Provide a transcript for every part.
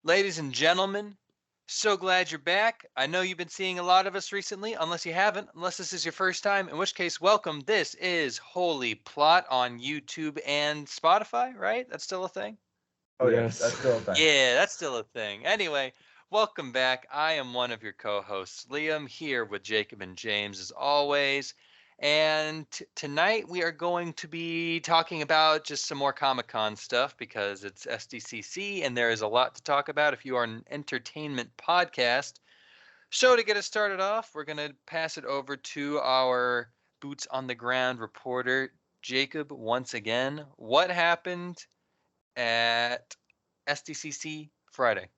Ladies and gentlemen, so glad you're back. I know you've been seeing a lot of us recently, unless you haven't, unless this is your first time, in which case, welcome. This is Holy Plot on YouTube and Spotify, right? That's still a thing? Oh, yeah, Yes. that's still a thing. Yeah, that's still a thing. Anyway, welcome back. I am one of your co-hosts, Liam, here with Jacob and James as always. And tonight we are going to be talking about just some more Comic-Con stuff because it's SDCC and there is a lot to talk about if you are an entertainment podcast. So to get us started off, we're going to pass it over to our boots on the ground reporter, Jacob, once again. What happened at SDCC Friday?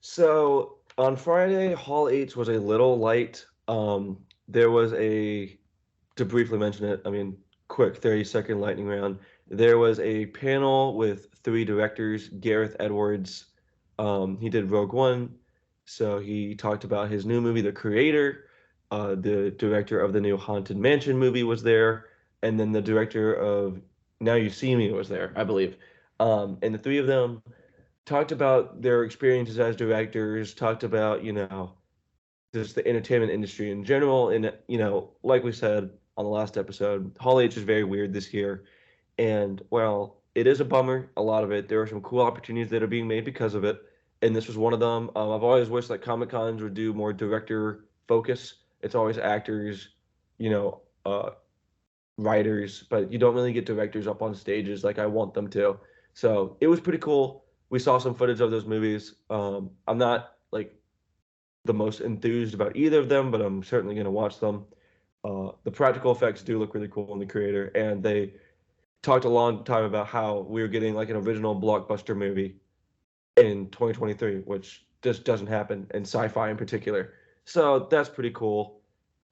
So on Friday, Hall H was a little light. There was to briefly mention it, quick 30-second lightning round. There was a panel with three directors. Gareth Edwards, he did Rogue One, so he talked about his new movie, The Creator. The director of the new Haunted Mansion movie was there, and then the director of Now You See Me was there, I believe. And the three of them talked about their experiences as directors, talked about, just the entertainment industry in general. And, like we said on the last episode, Hall H is very weird this year. And while it is a bummer, a lot of it, there are some cool opportunities that are being made because of it. And this was one of them. I've always wished that Comic Cons would do more director focus. It's always actors, you know, uh, writers, but you don't really get directors up on stages like I want them to. So it was pretty cool. We saw some footage of those movies. I'm not like the most enthused about either of them, but I'm certainly going to watch them. The practical effects do look really cool in The Creator, and they talked a long time about how we were getting like an original blockbuster movie in 2023, which just doesn't happen in sci-fi in particular. So that's pretty cool.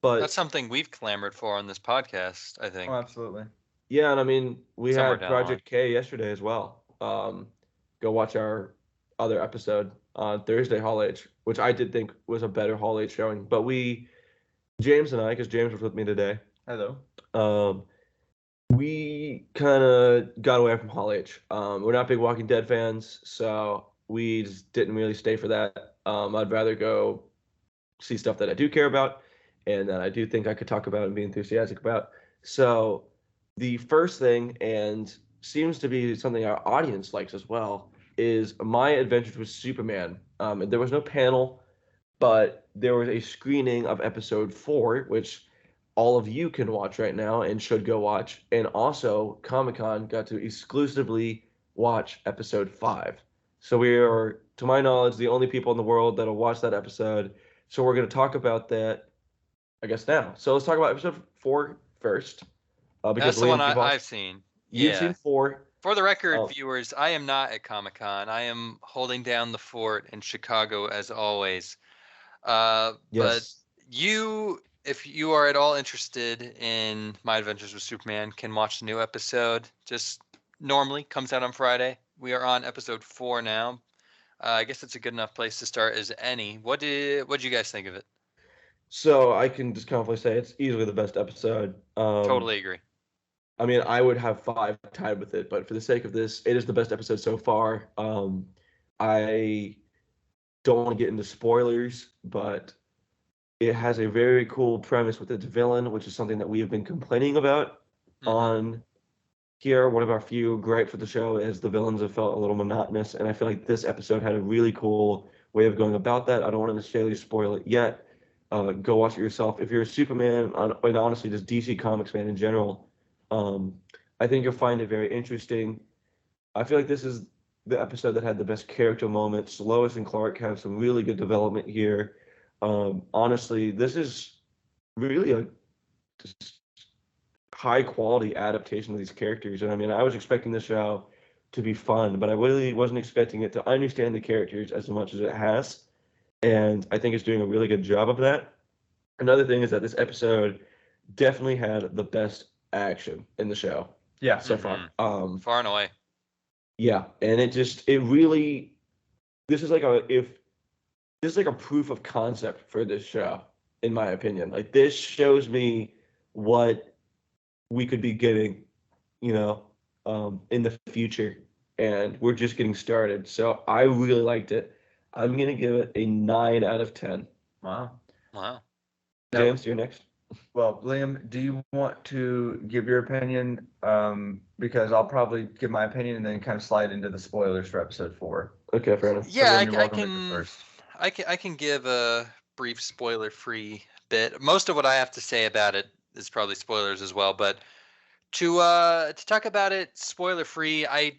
That's But something we've clamored for on this podcast, I Oh, think, absolutely. yeah, and we somewhere had down the line. Project K yesterday as well. Go watch our other episode on Thursday, Hall H, which I did think was a better Hall H showing. But James and I, because James was with me today, Hello. um, we kind of got away from Hall H. We're not big Walking Dead fans, so we just didn't really stay for that. I'd rather go see stuff that I do care about and that I do think I could talk about and be enthusiastic about. So the first thing, and seems to be something our audience likes as well, is My Adventures with Superman. There was no panel, but there was a screening of episode 4, which all of you can watch right now and should go watch. And also, Comic Con got to exclusively watch episode 5. So we are, to my knowledge, the only people in the world that'll watch that episode. So we're going to talk about that, I guess, now. So let's talk about episode 4 first, because That's the one Liam, I've seen. you've Yeah. seen 4. For the record, Um, viewers, I am not at Comic-Con. I am holding down the fort in Chicago as always. But yes. if you are at all interested in My Adventures with Superman, can watch the new episode. Just normally comes out on Friday. We are on episode 4 now. I guess it's a good enough place to start as any. What did you guys think of it? So I can just confidently say it's easily the best episode. Totally agree. I would have 5 tied with it, but for the sake of this, it is the best episode so far. I don't want to get into spoilers, but it has a very cool premise with its villain, which is something that we have been complaining about Mhm. on here. One of our few gripes with the show is the villains have felt a little monotonous, and I feel like this episode had a really cool way of going about that. I don't want to necessarily spoil it yet. Go watch it yourself. If you're a Superman, and honestly, just DC Comics fan in general, um, I think you'll find it very interesting. I feel like this is the episode that had the best character moments. Lois and Clark have some really good development here. Honestly, this is really a just high quality adaptation of these characters. And I was expecting the show to be fun, but I really wasn't expecting it to understand the characters as much as it has. And I think it's doing a really good job of that. Another thing is that this episode definitely had the best action in the show Yeah. so far. Far and away. Yeah, and it really, this is like a proof of concept for this show, in my opinion. Like, this shows me what we could be getting, in the future. and we're just getting started. So I really liked it. I'm gonna give it a 9 out of 10. Wow. Wow. James, you're next. Well, Liam, do you want to give your opinion? Because I'll probably give my opinion and then kind of slide into the spoilers for episode 4. Okay, fair enough. Yeah, Liam, you're welcome to go first. I can give a brief spoiler-free bit. Most of what I have to say about it is probably spoilers as well, but to talk about it spoiler-free, I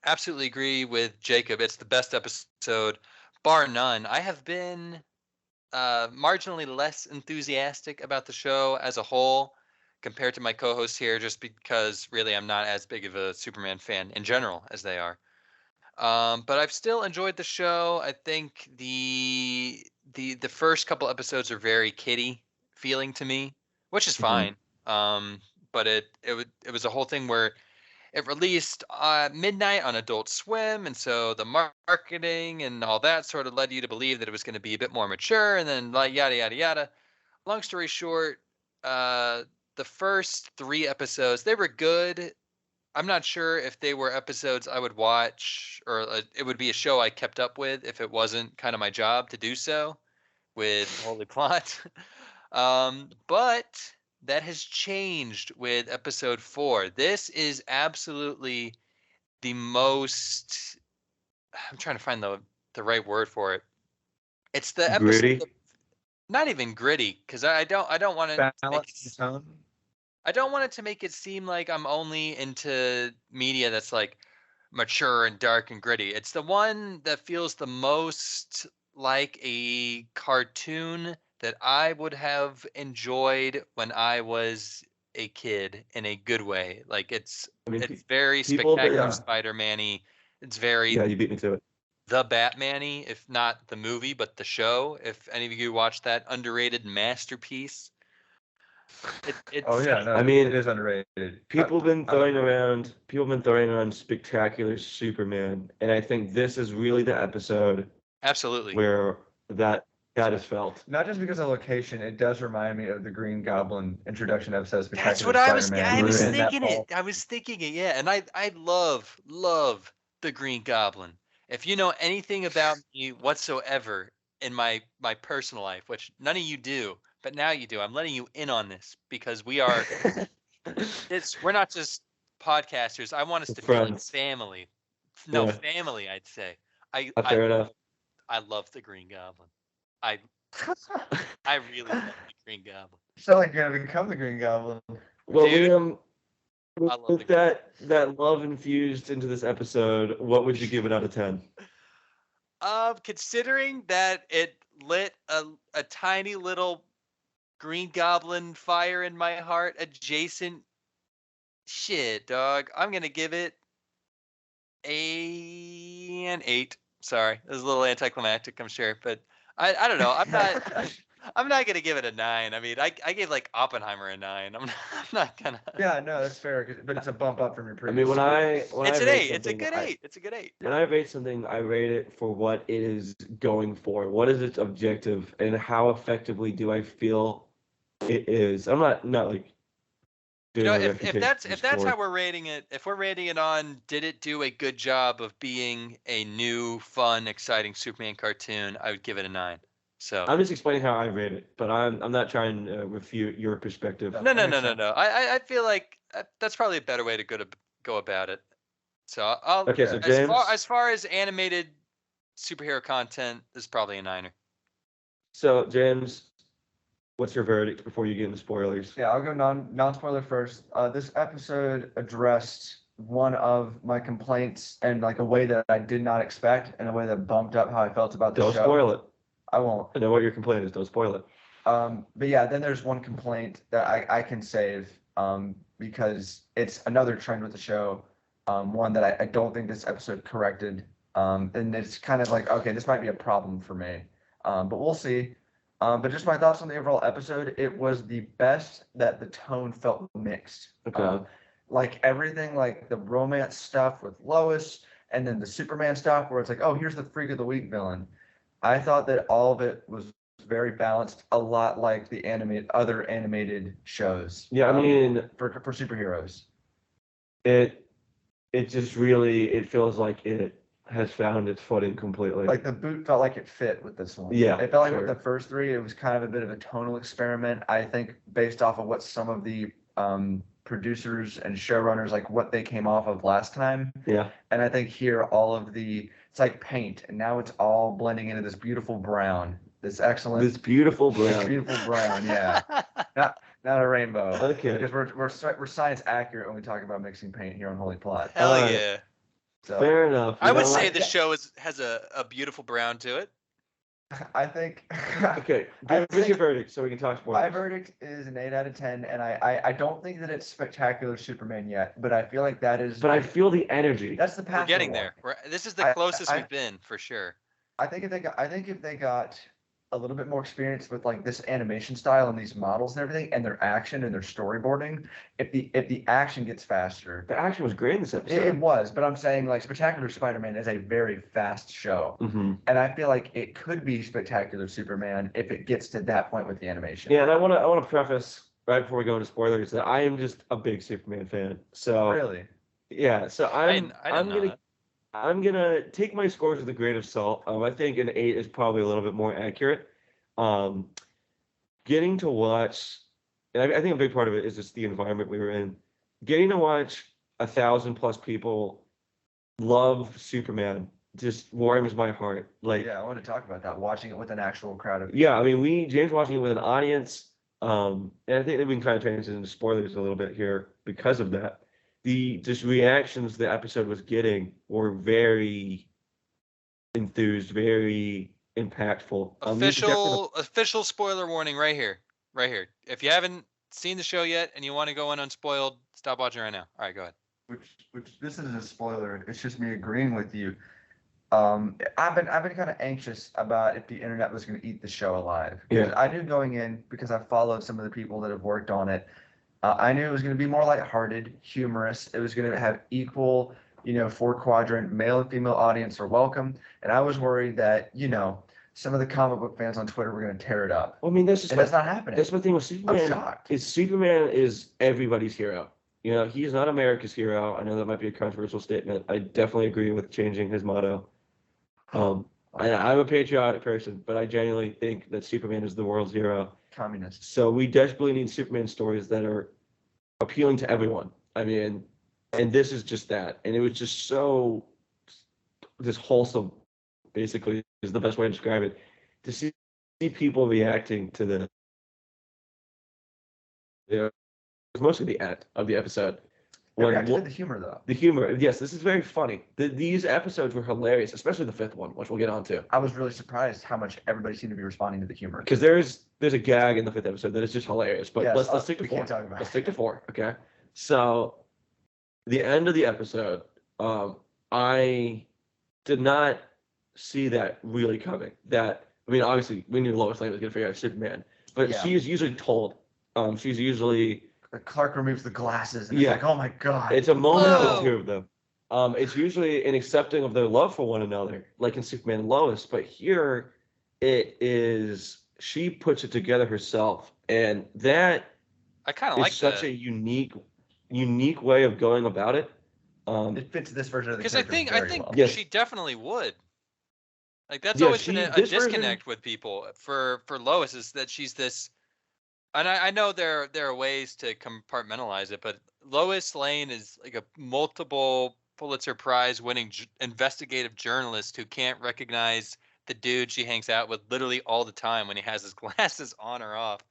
absolutely agree with Jacob. It's the best episode, bar none. I have been marginally less enthusiastic about the show as a whole compared to my co-hosts here, just because really I'm not as big of a Superman fan in general as they are. But I've still enjoyed the show. I think the first couple episodes are very kiddie feeling to me, which is fine. But it was a whole thing where it released midnight on Adult Swim, and so the marketing and all that sort of led you to believe that it was going to be a bit more mature, and then like yada yada yada. Long story short, the first 3 episodes they were good. I'm not sure if they were episodes I would watch, or it would be a show I kept up with if it wasn't kind of my job to do so with Holy Plot. But that has changed with episode 4. This is absolutely the most. I'm trying to find the right word for it. It's the episode. Gritty. Not even gritty, because I don't want to. Balance tone. I don't want it to make it seem like I'm only into media that's like mature and dark and gritty. It's the one that feels the most like a cartoon that I would have enjoyed when I was a kid in a good way. Like it's very spectacular Spider-Man-y. It's very you beat me to it. The Batman-y, if not the movie, but the show. If any of you watched that underrated masterpiece. It is underrated. People have been throwing around spectacular Superman, and I think this is really the episode absolutely where that is felt. Not just because of location, it does remind me of the Green Goblin introduction episode. That's what I was thinking it. I was thinking it, yeah. And I love the Green Goblin. If you know anything about me whatsoever in my personal life, which none of you do, but now you do. I'm letting you in on this because we are. We're not just podcasters. I want us to feel like family. No, family. I'd say. Fair enough. I love the Green Goblin. I really love the Green Goblin. So like you're gonna become the Green Goblin. Well, Liam, with that love infused into this episode, what would you give it out of 10? Considering that it lit a tiny little Green Goblin fire in my heart adjacent shit, dog. I'm gonna give it an 8. Sorry, it was a little anticlimactic, I'm sure, but I don't know. I'm not gonna give it a 9. I mean, I gave like Oppenheimer a 9. I'm not gonna. Yeah, no, that's fair. But it's a bump up from your previous. I mean, it's an 8. It's a good 8. It's a good 8. When I rate something, I rate it for what it is going for. What is its objective, and how effectively do I feel it is? I'm not like. If that's how we're rating it, if we're rating it on, did it do a good job of being a new, fun, exciting Superman cartoon? I would give it a 9. So I'm just explaining how I rate it, but I'm not trying to refute your perspective. No. I feel like that's probably a better way to go about it. So I'll. Okay, so James, as far as animated superhero content, this is probably a 9er. So James, what's your verdict before you get into spoilers? Yeah, I'll go non-spoiler first. This episode addressed one of my complaints in like a way that I did not expect, and a way that bumped up how I felt about the show. Don't spoil it. I won't. I know what your complaint is. Don't spoil it. But yeah, then there's one complaint that I can save because it's another trend with the show. One that I don't think this episode corrected. And it's kind of like, okay, this might be a problem for me. But we'll see. But just my thoughts on the overall episode, it was the best that the tone felt mixed. Okay. Like everything, like the romance stuff with Lois, and then the Superman stuff where it's like, oh, here's the freak of the week villain. I thought that all of it was very balanced, a lot like the other animated shows. Yeah, I mean, for superheroes. It it just really, it feels like it has found its footing completely. Like the boot felt like it fit with this one. Yeah, It felt like sure. with the first three, it was kind of a bit of a tonal experiment. I think based off of what some of the producers and showrunners, like what they came off of last time. Yeah. And I think here it's like paint, and now it's all blending into this beautiful brown, this excellent, This beautiful this brown. beautiful brown, yeah. Not a rainbow. Okay. Because we're science accurate when we talk about mixing paint here on Holy Plot. Hell Alright. yeah. So Fair enough. I You would know say what? the show has a beautiful brown to it. I think Okay, I give us your think verdict so we can talk my spoilers. verdict is an 8 out of 10, and I don't think that it's spectacular Superman yet, but I feel like that is But I feel the energy. that's the path We're getting they're there. This is the I- closest I- we've been for sure. I think if they got a little bit more experience with like this animation style and these models and everything, and their action and their storyboarding, if the action gets faster, The action was great in this it episode. was. But I'm saying like Spectacular Spider-Man is a very fast show, Mm-hmm. and I feel like it could be Spectacular Superman if it gets to that point with the animation. Yeah, and I want to preface right before we go into spoilers that I am just a big Superman fan. So Really. yeah, so I didn't know that. I'm gonna take my scores with a grain of salt. I think an 8 is probably a little bit more accurate. Getting to watch, and I think a big part of it is just the environment we were in. Getting to watch 1,000+ people love Superman just warms my heart. Like, Yeah, I want to talk about that. Watching it with an actual crowd of yeah, I mean, James watching it with an audience, and I think that we can kind of transition into spoilers a little bit here because of that. The just reactions the episode was getting were very enthused, very impactful. Official spoiler warning right here. Right here. If you haven't seen the show yet and you want to go in unspoiled, stop watching right now. All right, go ahead. which this isn't a spoiler. It's just me agreeing with you. I've been kind of anxious about if the internet was going to eat the show alive. Because Yeah. I knew going in, because I followed some of the people that have worked on it. I knew it was going to be more lighthearted, humorous. It was going to have equal, 4-quadrant male and female audience are welcome. And I was worried that, some of the comic book fans on Twitter were going to tear it up. Well, I mean, And that's not happening. that's the thing with I'm Superman. shocked. Superman is everybody's hero. He's not America's hero. I know that might be a controversial statement. I definitely agree with changing his motto. I'm a patriotic person, but I genuinely think that Superman is the world's hero. Communists. So we desperately need Superman stories that are appealing to everyone. I mean, and this is just that. And it was just so just wholesome, basically, is the best way to describe it. To see people reacting to the it was mostly the end of the episode. They reacted to the humor, though. The humor, yes, this is very funny. These episodes were hilarious, especially the 5th one, which we'll get on to. I was really surprised how much everybody seemed to be responding to the humor. Because there's a gag in the 5th episode that is just hilarious. But Yes, let's stick to we 4. can't talk about Let's it. stick to 4, okay? So the end of the episode, I did not see that really coming. Obviously we knew Lois Lane was gonna figure out Superman, but Yeah. she is usually told. She's usually Clark removes the glasses, and Yeah. it's like, oh my god. it's a moment of Whoa. the two of them. It's usually an accepting of their love for one another, like in Superman and Lois, but here it is she puts it together herself, and that I kind of is like such that. a unique way of going about it. It fits this version of the Because I character think very well. Yes. she definitely would. Like that's Yeah, always been a this version- disconnect with people for Lois is that she's this, and I know there are ways to compartmentalize it, but Lois Lane is like a multiple Pulitzer Prize winning investigative journalist who can't recognize the dude she hangs out with literally all the time when he has his glasses on or off.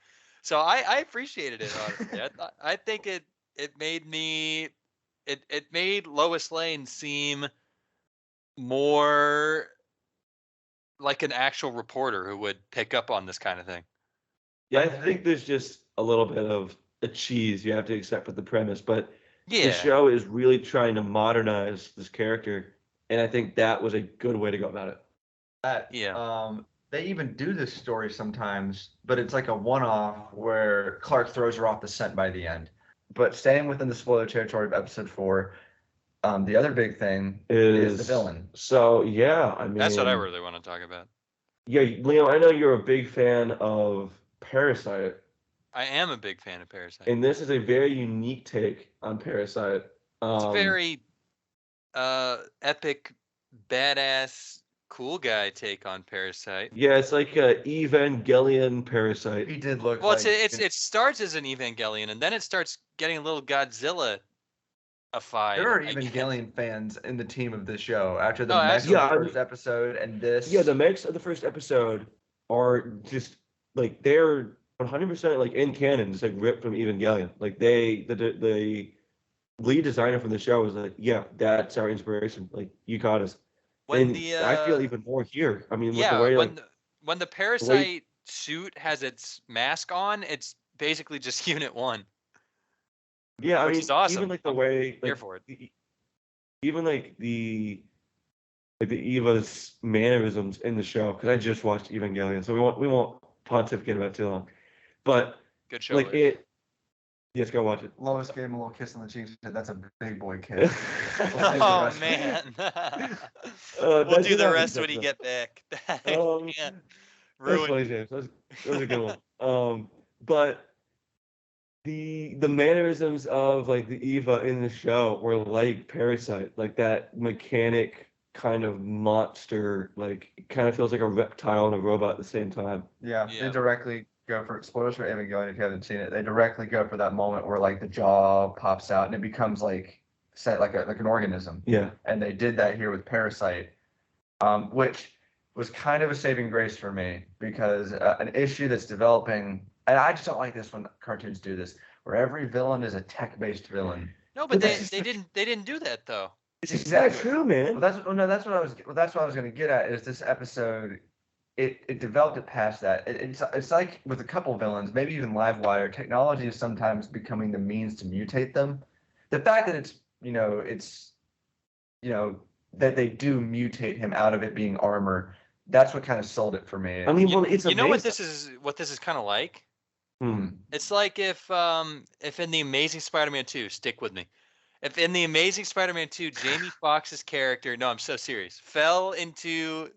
So I appreciated it honestly. I think it made me it made Lois Lane seem more like an actual reporter who would pick up on this kind of thing. Yeah, I think there's just a little bit of a cheese you have to accept with the premise, but Yeah. the show is really trying to modernize this character, and I think that was a good way to go about it. Yeah. They even do this story sometimes, but it's like a one-off where Clark throws her off the scent by the end. But staying within the spoiler territory of episode 4, the other big thing is the villain. So yeah, I mean That's what I really want to talk about. Yeah, Leo, I know you're a big fan of Parasite, I am a big fan of Parasite. and this is a very unique take on Parasite. It's very epic, badass, cool guy take on Parasite. Yeah, it's like a Evangelion Parasite. He did look Well, like it starts as an Evangelion, and then it starts getting a little Godzilla-ified. there are I guess. Evangelion fans in the team of this show after the Oh, mech of Yeah, the I first episode and this. Yeah, the mechs of the first episode are just like they're 100% like in canon, just like ripped from Evangelion. Like the lead designer from the show was like, yeah, that's our inspiration. Like you got us, When and the I feel even more here. I mean, with the yeah, way when like when the the way Parasite suit has its mask on, it's basically just Unit 1, yeah, I which is mean, even awesome. like the I'm way here like for it. even like the Eva's mannerisms in the show because I just watched Evangelion, so we won't pontificate about it too long, but Good show. like it. Yes, go watch it. Lois gave him a little kiss on the cheek and said, "That's a big boy kiss." Oh man. We'll That's do the not rest when you acceptable. get back. I Um, can't that's ruin. funny, James. That was a good one. But the mannerisms of like the Eva in the show were like Parasite, like that mechanic kind of monster, like it kind of feels like a reptile and a robot at the same time. Yeah, they Yeah. directly go for spoilers for Evangelion if you haven't seen it. They directly go for that moment where like the jaw pops out and it becomes like set like an organism. Yeah. And they did that here with Parasite, which was kind of a saving grace for me because an issue that's developing, and I just don't like this when cartoons do this, where every villain is a tech-based villain. No, but But that's they didn't do that though. It's exactly true, man. Well, that's what I was going to get at is this episode. It developed it past that. It's like with a couple villains, maybe even Livewire. Technology is sometimes becoming the means to mutate them. The fact that it's that they do mutate him out of it being armor. That's what kind of sold it for me. I mean, You, well, it's you know what amazing. this is kind of like? Hmm. It's like if in the Amazing Spider-Man 2, stick with me. If in the Amazing Spider-Man 2, Jamie Foxx's character, no, I'm so serious, fell into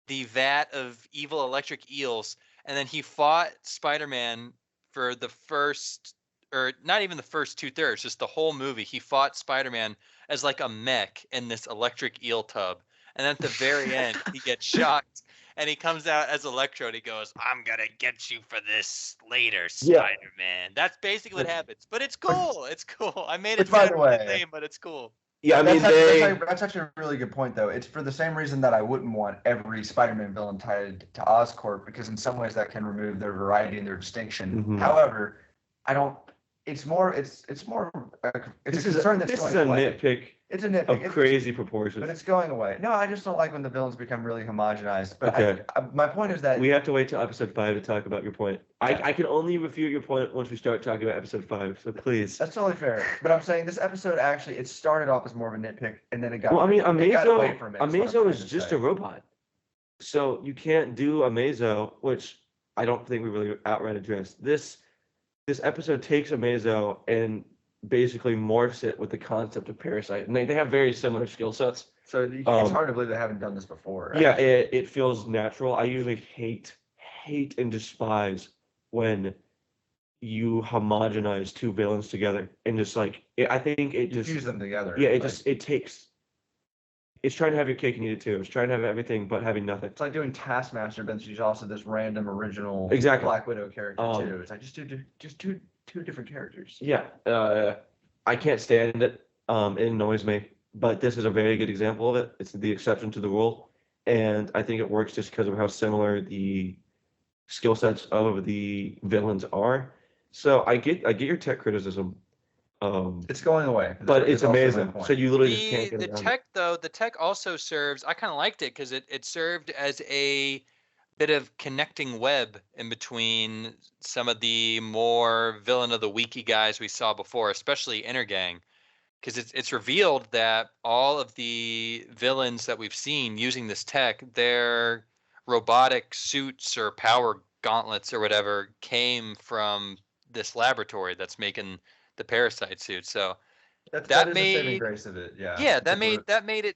the vat of evil electric eels, and then he fought Spider-Man for the first, or not even the first 2/3, just the whole movie. He fought Spider-Man as like a mech in this electric eel tub, and at the very end, he gets shocked, and he comes out as Electro, and he goes, "I'm gonna get you for this later, Yeah. Spider-Man." That's basically what happens, but it's cool. It's cool. I made it Which, by the sound way, lame, but it's cool. Yeah, I mean, that's actually a really good point, though. It's for the same reason that I wouldn't want every Spider-Man villain tied to Oscorp, because in some ways that can remove their variety and their distinction. Mhm. However, I don't. It's more. It's more. It's this a concern that's this going is a away. nitpick It's a nitpick. of It's- crazy but proportions. it's going away. No, I just don't like when the villains become really homogenized. But Okay. my point is that We have to wait till episode 5 to talk about your point. I can only refute your point once we start talking about episode 5. So please. that's totally fair. But I'm saying this episode actually it started off as more of a nitpick, and then it got. Well, I mean, it got away from it. Is what I'm Amazo trying is to just say. a robot. So you can't do Amazo, which I don't think we really outright addressed. This episode takes Amazo and basically morphs it with the concept of Parasite. And they have very similar skill sets. So it's hard to believe they haven't done this before. Right? Yeah, it feels natural. I usually hate and despise when you homogenize two villains together and just like I think it just Fuse them together. yeah, like, it's trying to have your cake and eat it too. It's trying to have everything but having nothing. It's like doing Taskmaster, but she's also this random original Exactly. Black Widow character Um, too. It's like just two different characters. Yeah, I can't stand it. It annoys me, but this is a very good example of it. It's the exception to the rule, and I think it works just because of how similar the skill sets of the villains are. So I get your tech criticism, It's going away. but That's it's also my amazing. point. So you literally just can't The get around it. tech though, the tech also serves. I kind of liked it because it served as a bit of connecting web in between some of the more villain of the weeky guys we saw before, especially Intergang, because it's revealed that all of the villains that we've seen using this tech, their robotic suits or power gauntlets or whatever came from this laboratory that's making the parasite suit. So that that is a saving made grace of it. Yeah. yeah, It's a that made it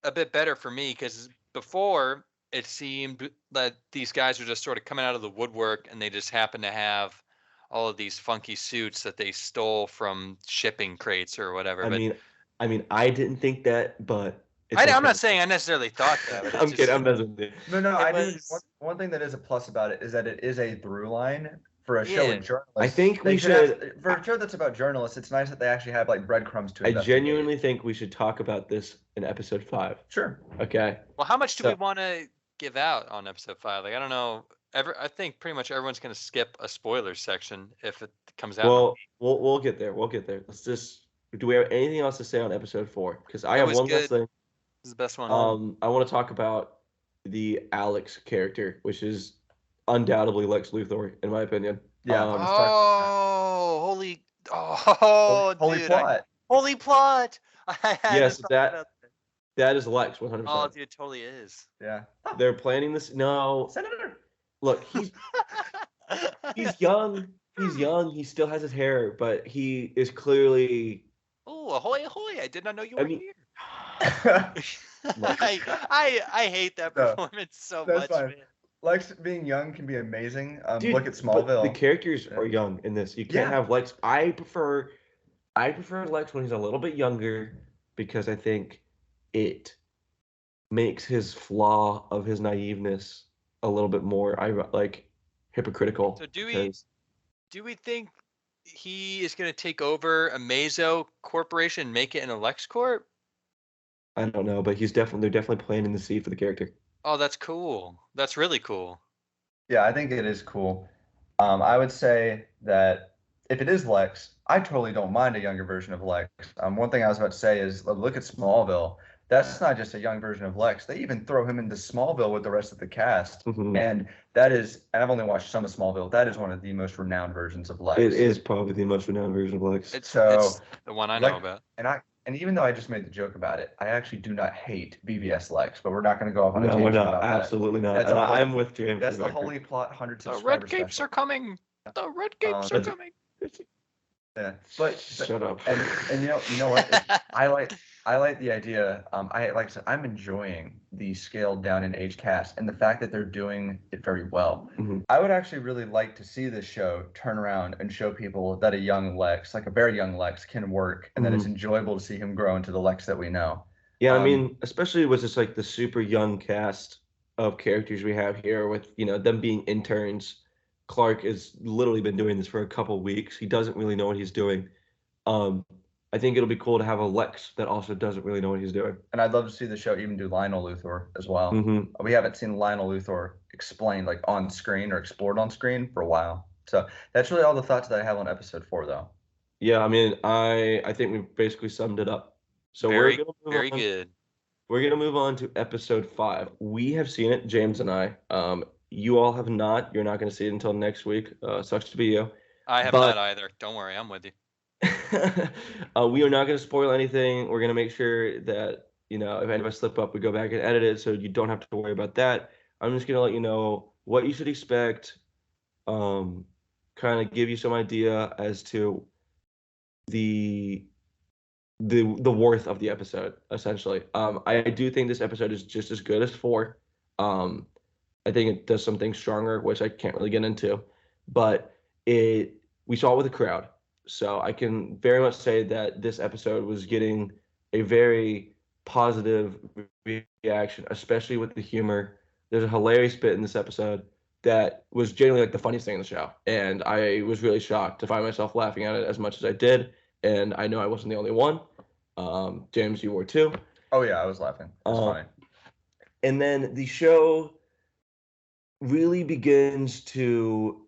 a bit better for me because before it seemed that these guys were just sort of coming out of the woodwork and they just happened to have all of these funky suits that they stole from shipping crates or whatever. I But mean, I mean, I didn't think that, but it's I'm okay. not saying I necessarily thought that. But it's I'm just, kidding. I'm messing with you. No, It I do. was, One thing that is a plus about it is that it is a through line for a show yeah. with journalists. I think we They could have, should. for a show that's about journalists, it's nice that they actually have like breadcrumbs to I investigate. genuinely think we should talk about this in episode 5. Sure. Okay. Well, how much do So- we want to give out on episode 5? Like, I don't know. I think pretty much everyone's gonna skip a spoiler section if it comes out. Well, we'll get there. We'll get there. Let's just. Do we have anything else to say on episode 4? Because I That have was one last good. thing. This is the best one. I want to talk about the Alex character, which is undoubtedly Lex Luthor, in my opinion. Yeah. Um, let's talk about Oh, holy, that. oh, Holy dude, plot. holy plot. I had Yes, to talk that- about that. That is Lex, 100%. Oh, dude, it totally is. Yeah. They're planning this. No, Senator. look, he's young. He's young. He still has his hair, but he is clearly. Oh, ahoy, ahoy! I did not know you I were mean- here. I hate that No, performance so that's much, fine. man. Lex being young can be amazing. Dude, Look at but Smallville. the characters are young in this. You can't Yeah. have Lex. I prefer Lex when he's a little bit younger because I think it makes his flaw of his naiveness a little bit more hypocritical. So do because- we think he is going to take over a Mazo corporation and make it an LexCorp? I don't know, but they're definitely planting the seed for the character. Oh, that's cool. That's really cool. Yeah, I think it is cool. I would say that if it is Lex, I totally don't mind a younger version of Lex. One thing I was about to say is look at Smallville. That's not just a young version of Lex. They even throw him into Smallville with the rest of the cast. Mhm. And that is, and I've only watched some of Smallville, that is one of the most renowned versions of Lex. It is probably the most renowned version of Lex. It's So, the one I know like- about. And even though I just made the joke about it, I actually do not hate BVS Lex, but we're not going to go off on a No, tangent we're not. about that. Absolutely not. That's And a whole- I'm with James. That's the Record. holy plot 100 The subscriber red capes special. are coming. The red capes are that's- coming. Yeah, but Shut up. and you know what? I like the idea. Like I said, I'm enjoying the scaled down in age cast and the fact that they're doing it very well. Mhm. I would actually really like to see this show turn around and show people that a young Lex, like a very young Lex, can work, and that it's enjoyable to see him grow into the Lex that we know. Yeah, I Um, mean, especially with just like the super young cast of characters we have here, with them being interns. Clark has literally been doing this for a couple weeks. He doesn't really know what he's doing. I think it'll be cool to have a Lex that also doesn't really know what he's doing. And I'd love to see the show even do Lionel Luthor as well. Mhm. We haven't seen Lionel Luthor explained like on screen or explored on screen for a while. So that's really all the thoughts that I have on episode 4, though. Yeah, I mean, I think we've basically summed it up. So Very, we're gonna move very on. good. We're gonna move on to episode 5. We have seen it, James and I. You all have not. You're not gonna see it until next week. Sucks to be you. I have But- not either. Don't worry, I'm with you. We are not going to spoil anything. We're going to make sure that, if any of us slip up, we go back and edit it, so you don't have to worry about that. I'm just going to let you know what you should expect, kind of give you some idea as to the worth of the episode, essentially. I do think this episode is just as good as 4. I think it does something stronger, which I can't really get into, but we saw it with a crowd. So I can very much say that this episode was getting a very positive reaction, especially with the humor. There's a hilarious bit in this episode that was genuinely like the funniest thing in the show. And I was really shocked to find myself laughing at it as much as I did. And I know I wasn't the only one. James, you were too. Oh yeah, I was laughing. It's funny. And then the show really begins to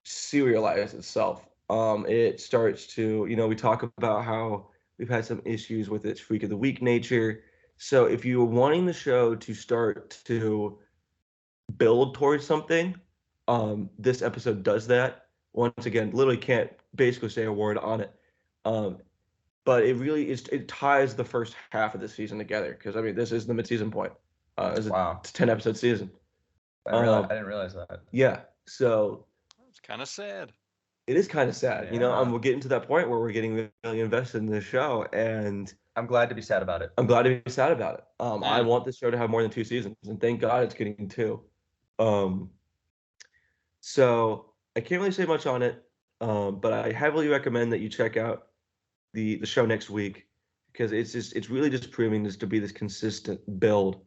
serialize itself. It starts to, we talk about how we've had some issues with its freak of the week nature. So if you're wanting the show to start to build towards something, this episode does that. Once again, literally can't basically say a word on it. But it really is, it ties the first half of the season together. Because, I mean, this is the mid-season point. It's Wow. a 10-episode season. I didn't realize that. Yeah. So It's kind of sad. it is kind of sad, Yeah. we're getting to that point where we're getting really invested in this show, and I'm glad to be sad about it. I'm glad to be sad about it. I Yeah. want this show to have more than 2 seasons, and thank God it's getting 2. So I can't really say much on it, but I heavily recommend that you check out the show next week, because it's really just proving this to be this consistent build.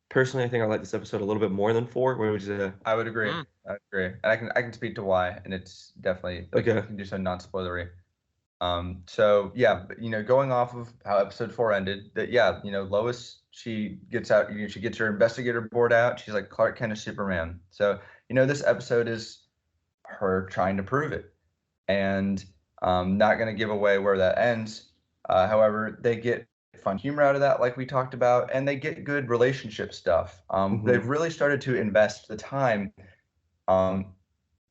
Personally, I think I like this episode a little bit more than 4. Which is I would agree. Mm. I would agree, and I can speak to why, and it's definitely Okay. You can do so non-spoilery. So yeah, going off of how episode 4 ended, that Lois, she gets out, she gets her investigator board out. She's like, Clark Kent is Superman. So this episode is her trying to prove it, and not going to give away where that ends. However, they get fun humor out of that, like we talked about, and they get good relationship stuff. They've really started to invest the time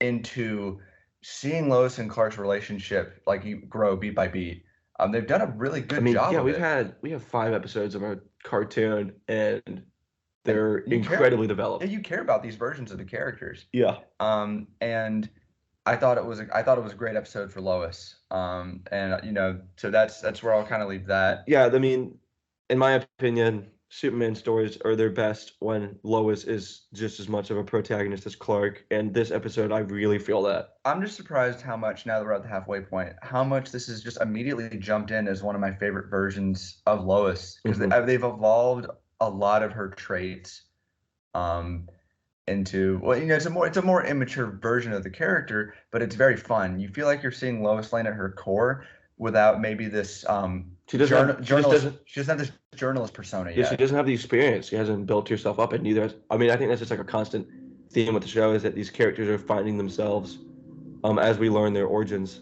into seeing Lois and Clark's relationship like you grow beat by beat. They've done a really good job. Yeah, of we have 5 episodes of a cartoon, and they're you incredibly developed. Yeah, you care about these versions of the characters. Yeah. And I thought it was a great episode for Lois. So that's where I'll kind of leave that. Yeah, I mean, in my opinion, Superman stories are their best when Lois is just as much of a protagonist as Clark, and this episode, I really feel that. I'm just surprised how much, now that we're at the halfway point, how much this has just immediately jumped in as one of my favorite versions of Lois, because they've evolved a lot of her traits into, well, it's a more immature version of the character, but it's very fun. You feel like you're seeing Lois Lane at her core without maybe this she doesn't have this journalist persona yet. Yeah, she doesn't have the experience. She hasn't built herself up, and neither has, I mean, I think that's just like a constant theme with the show, is that these characters are finding themselves as we learn their origins.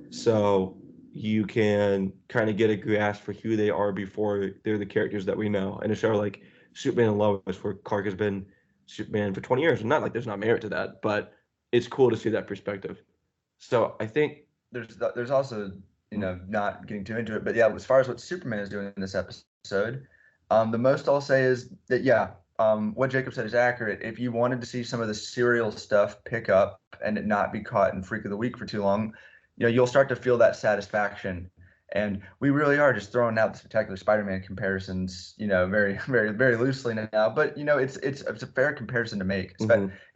So you can kind of get a grasp for who they are before they're the characters that we know. In a show like Superman and Lois, where Clark has been Superman for 20 years, and not like there's not merit to that, but it's cool to see that perspective. So I think there's also, not getting too into it, but yeah, as far as what Superman is doing in this episode, the most I'll say is that what Jacob said is accurate. If you wanted to see some of the serial stuff pick up and it not be caught in Freak of the Week for too long, you'll start to feel that satisfaction. And we really are just throwing out the Spectacular Spider-Man comparisons, very, very, very loosely now. But it's a fair comparison to make,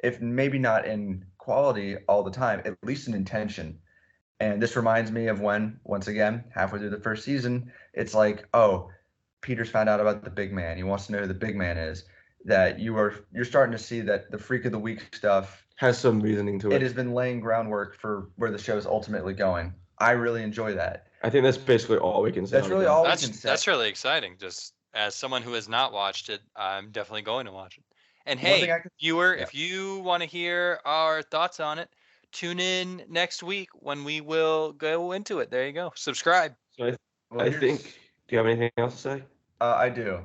if maybe not in quality all the time, at least in intention. And this reminds me of when, once again, halfway through the first season, it's like, oh, Peter's found out about the big man. He wants to know who the big man is. That you're starting to see that the Freak of the Week stuff has some reasoning to it. It has been laying groundwork for where the show is ultimately going. I really enjoy that. I think that's basically all we can say. That's really all we can say. That's really exciting. Just as someone who has not watched it, I'm definitely going to watch it. And hey, viewer, if you want to hear our thoughts on it, tune in next week when we will go into it. There you go. Subscribe. So I think. Do you have anything else to say? I do.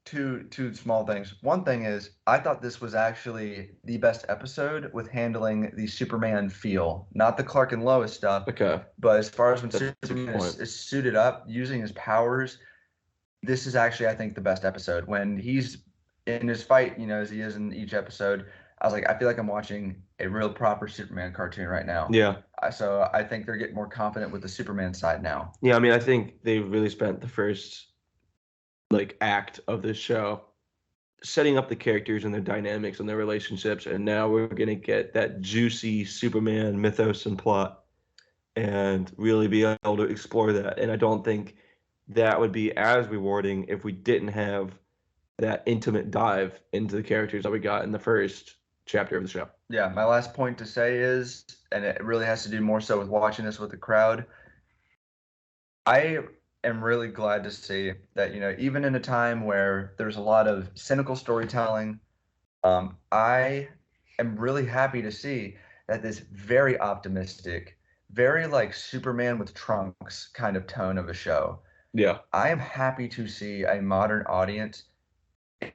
Two small things. One thing is, I thought this was actually the best episode with handling the Superman feel, not the Clark and Lois stuff. Okay. But as far as when Superman is suited up, using his powers, this is actually, I think, the best episode. When he's in his fight, as he is in each episode, I was like, I feel like I'm watching a real proper Superman cartoon right now. Yeah. So I think they're getting more confident with the Superman side now. Yeah, I mean, I think they really spent the first act of this show setting up the characters and their dynamics and their relationships, and now we're gonna get that juicy Superman mythos and plot and really be able to explore that. And I don't think that would be as rewarding if we didn't have that intimate dive into the characters that we got in the first chapter of the show. Yeah, my last point to say is, and it really has to do more so with watching this with the crowd, I am really glad to see that, even in a time where there's a lot of cynical storytelling, I am really happy to see that this very optimistic, very Superman with trunks kind of tone of a show. Yeah. I am happy to see a modern audience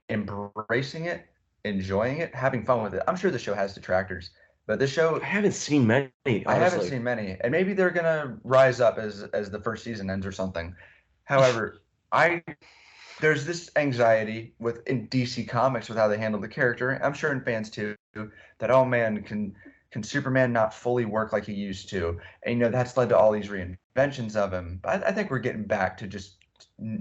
embracing it, enjoying it, having fun with it. I'm sure the show has detractors, but this show, I haven't seen many. Honestly. I haven't seen many, and maybe they're gonna rise up as the first season ends or something. However, there's this anxiety in DC Comics with how they handle the character. I'm sure in fans too, that, oh man, can Superman not fully work like he used to? And that's led to all these reinventions of him. But I think we're getting back to just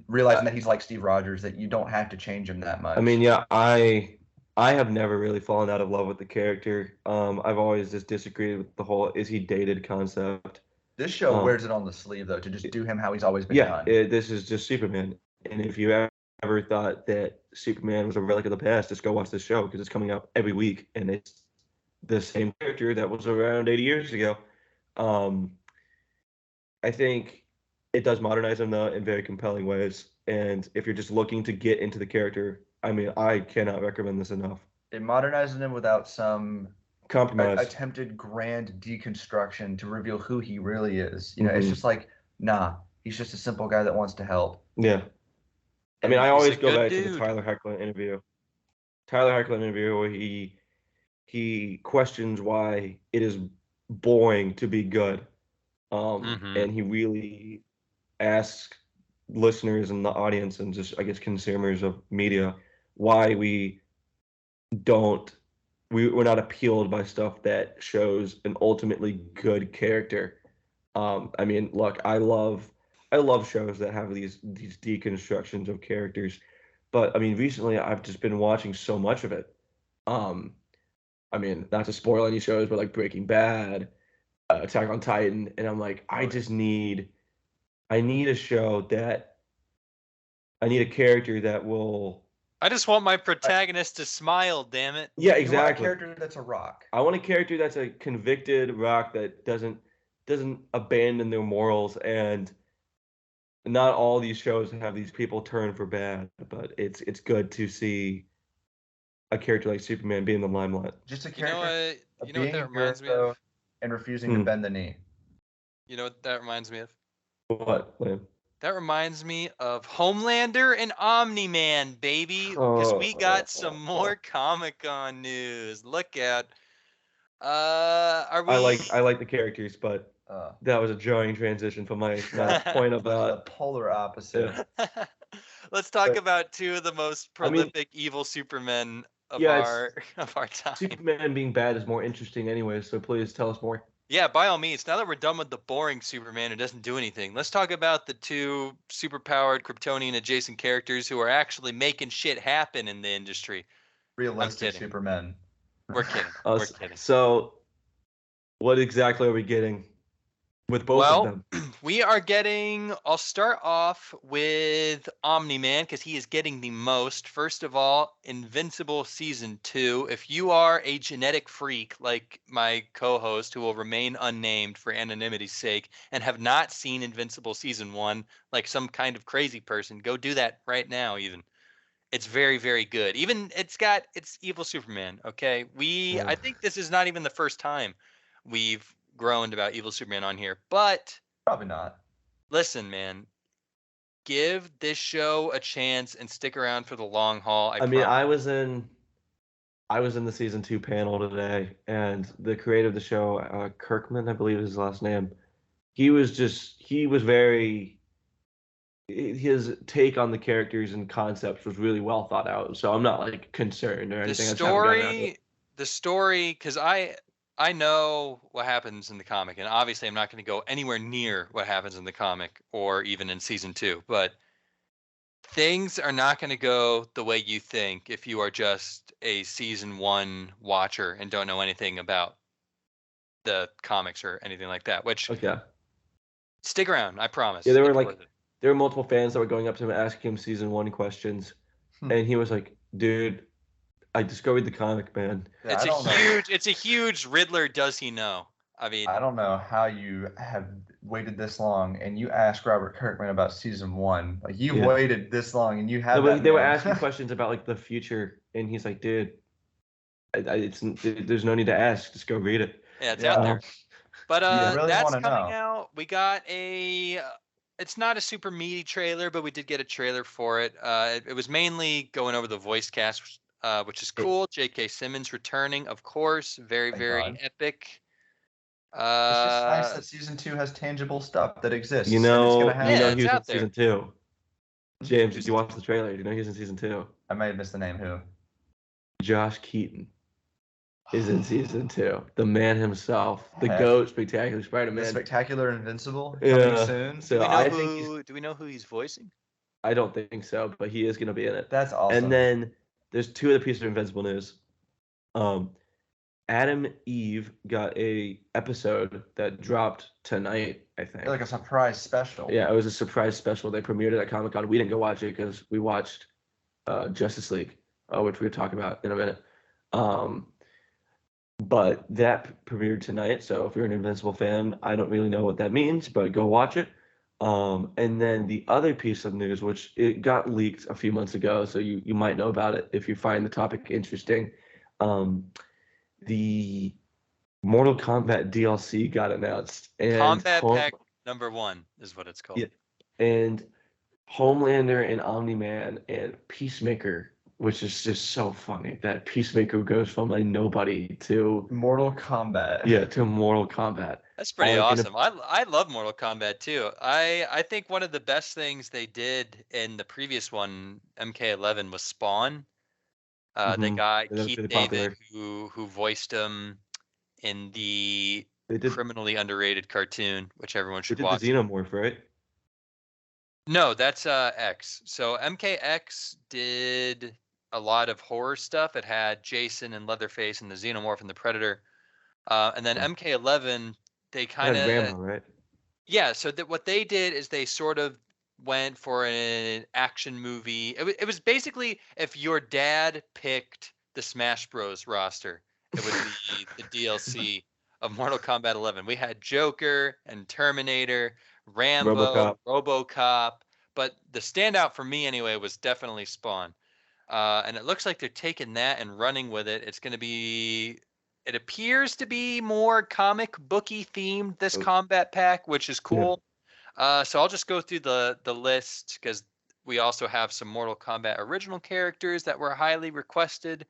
realizing that he's like Steve Rogers, that you don't have to change him that much. I mean, yeah, I have never really fallen out of love with the character. I've always just disagreed with the whole "is he dated" concept. This show wears it on the sleeve, though, to just do him how he's always been done. This is just Superman. And if you ever thought that Superman was a relic of the past, just go watch this show because it's coming out every week, and it's the same character that was around 80 years ago. I think it does modernize him, though, in very compelling ways. And if you're just looking to get into the character, I mean, I cannot recommend this enough. It modernizes him without some compromise, attempted grand deconstruction to reveal who he really is. You know, it's just like, nah, he's just a simple guy that wants to help. Yeah. I mean, I always go back to the Tyler Hoechlin interview. Where he questions why it is boring to be good. And he really asks listeners and the audience and just, I guess, consumers of media why we're not appealed by stuff that shows an ultimately good character. I mean, look, I love shows that have these deconstructions of characters, but I mean, recently I've just been watching so much of it. I mean, not to spoil any shows, but like Breaking Bad, Attack on Titan, and I'm like, I need a show that I need a character that will. I just want my protagonist to smile, damn it. Yeah, exactly. You want a character that's a rock. I want a character that's a convicted rock that doesn't abandon their morals, and not all these shows have these people turn for bad, but it's good to see a character like Superman be in the limelight. Just a character you know what that reminds me of? And refusing to bend the knee. You know what that reminds me of? What, Liam? That reminds me of Homelander and Omni-Man, baby, because we got some more Comic-Con news. Look at. Are we? I like the characters, but that was a jarring transition from my point of the polar opposite. Let's talk about two of the most prolific evil Supermen of our time. Superman being bad is more interesting anyway, so please tell us more. Yeah, by all means. Now that we're done with the boring Superman who doesn't do anything, let's talk about the two superpowered Kryptonian adjacent characters who are actually making shit happen in the industry. Realistic Supermen. We're kidding. We're kidding. So, what exactly are we getting with both of them? We are getting. I'll start off with Omni-Man because he is getting the most. First of all, Invincible Season 2. If you are a genetic freak like my co-host, who will remain unnamed for anonymity's sake, and have not seen Invincible Season 1, like some kind of crazy person, go do that right now. Even it's very, very good. Even it's evil Superman. Okay, I think this is not even the first time we've groaned about evil Superman on here, but probably not. Listen, man, give this show a chance and stick around for the long haul. I mean, I was in the Season 2 panel today, and the creator of the show, Kirkman, I believe is his last name, his take on the characters and concepts was really well thought out. So I'm not like concerned or anything. The story, because I know what happens in the comic, and obviously I'm not going to go anywhere near what happens in the comic or even in Season 2, but things are not going to go the way you think if you are just a Season 1 watcher and don't know anything about the comics or anything like that, which stick around, I promise. Yeah, there were multiple fans that were going up to him asking him Season 1 questions, and he was like, dude, I just go read the comic, man. Yeah, it's a huge Riddler. Does he know? I mean, I don't know how you have waited this long and you asked Robert Kirkman about Season 1. Like you waited this long and you have. No, but they were asking questions about like the future, and he's like, dude, there's no need to ask. Just go read it. Yeah, it's out there. But really that's coming out. We got it's not a super meaty trailer, but we did get a trailer for it. It was mainly going over the voice cast. Which is cool. J.K. Simmons returning, of course. Very, very epic. It's just nice that Season 2 has tangible stuff that exists. You know he's in Season 2. James, did you watch the trailer? Do you know he's in Season 2? I might have missed the name. Who? Josh Keaton is in Season 2. The man himself. The GOAT, Spectacular Spider-Man. The Spectacular Invincible coming soon. So do we know who he's voicing? I don't think so, but he is going to be in it. That's awesome. And then there's two other pieces of Invincible news. Adam Eve got a episode that dropped tonight, I think. Like a surprise special. Yeah, it was a surprise special. They premiered it at Comic-Con. We didn't go watch it because we watched Justice League, which we could talk about in a minute. But that premiered tonight, so if you're an Invincible fan, I don't really know what that means, but go watch it. And then the other piece of news, which it got leaked a few months ago, so you might know about it if you find the topic interesting. The Mortal Kombat DLC got announced, and Combat Pack #1 is what it's called. Yeah, and Homelander and Omni-Man and Peacemaker, which is just so funny that Peacemaker goes from a nobody to Mortal Kombat. Yeah, to Mortal Kombat. That's pretty awesome. I love Mortal Kombat too. I think one of the best things they did in the previous one, MK11, was Spawn. The guy Keith really David who voiced him in the criminally underrated cartoon, which everyone should watch. They did the Xenomorph, right? No, that's X. So MKX did a lot of horror stuff. It had Jason and Leatherface and the Xenomorph and the Predator. And then MK11, they kind of Rambo, right? Yeah, so what they did is they sort of went for an action movie. It was basically if your dad picked the Smash Bros roster, it would be the DLC of Mortal Kombat 11. We had Joker and Terminator, Rambo, RoboCop, but the standout for me anyway was definitely Spawn. And it looks like they're taking that and running with it. It's going to be, it appears to be more comic booky themed, this combat pack, which is cool. Yeah. So I'll just go through the list because we also have some Mortal Kombat original characters that were highly requested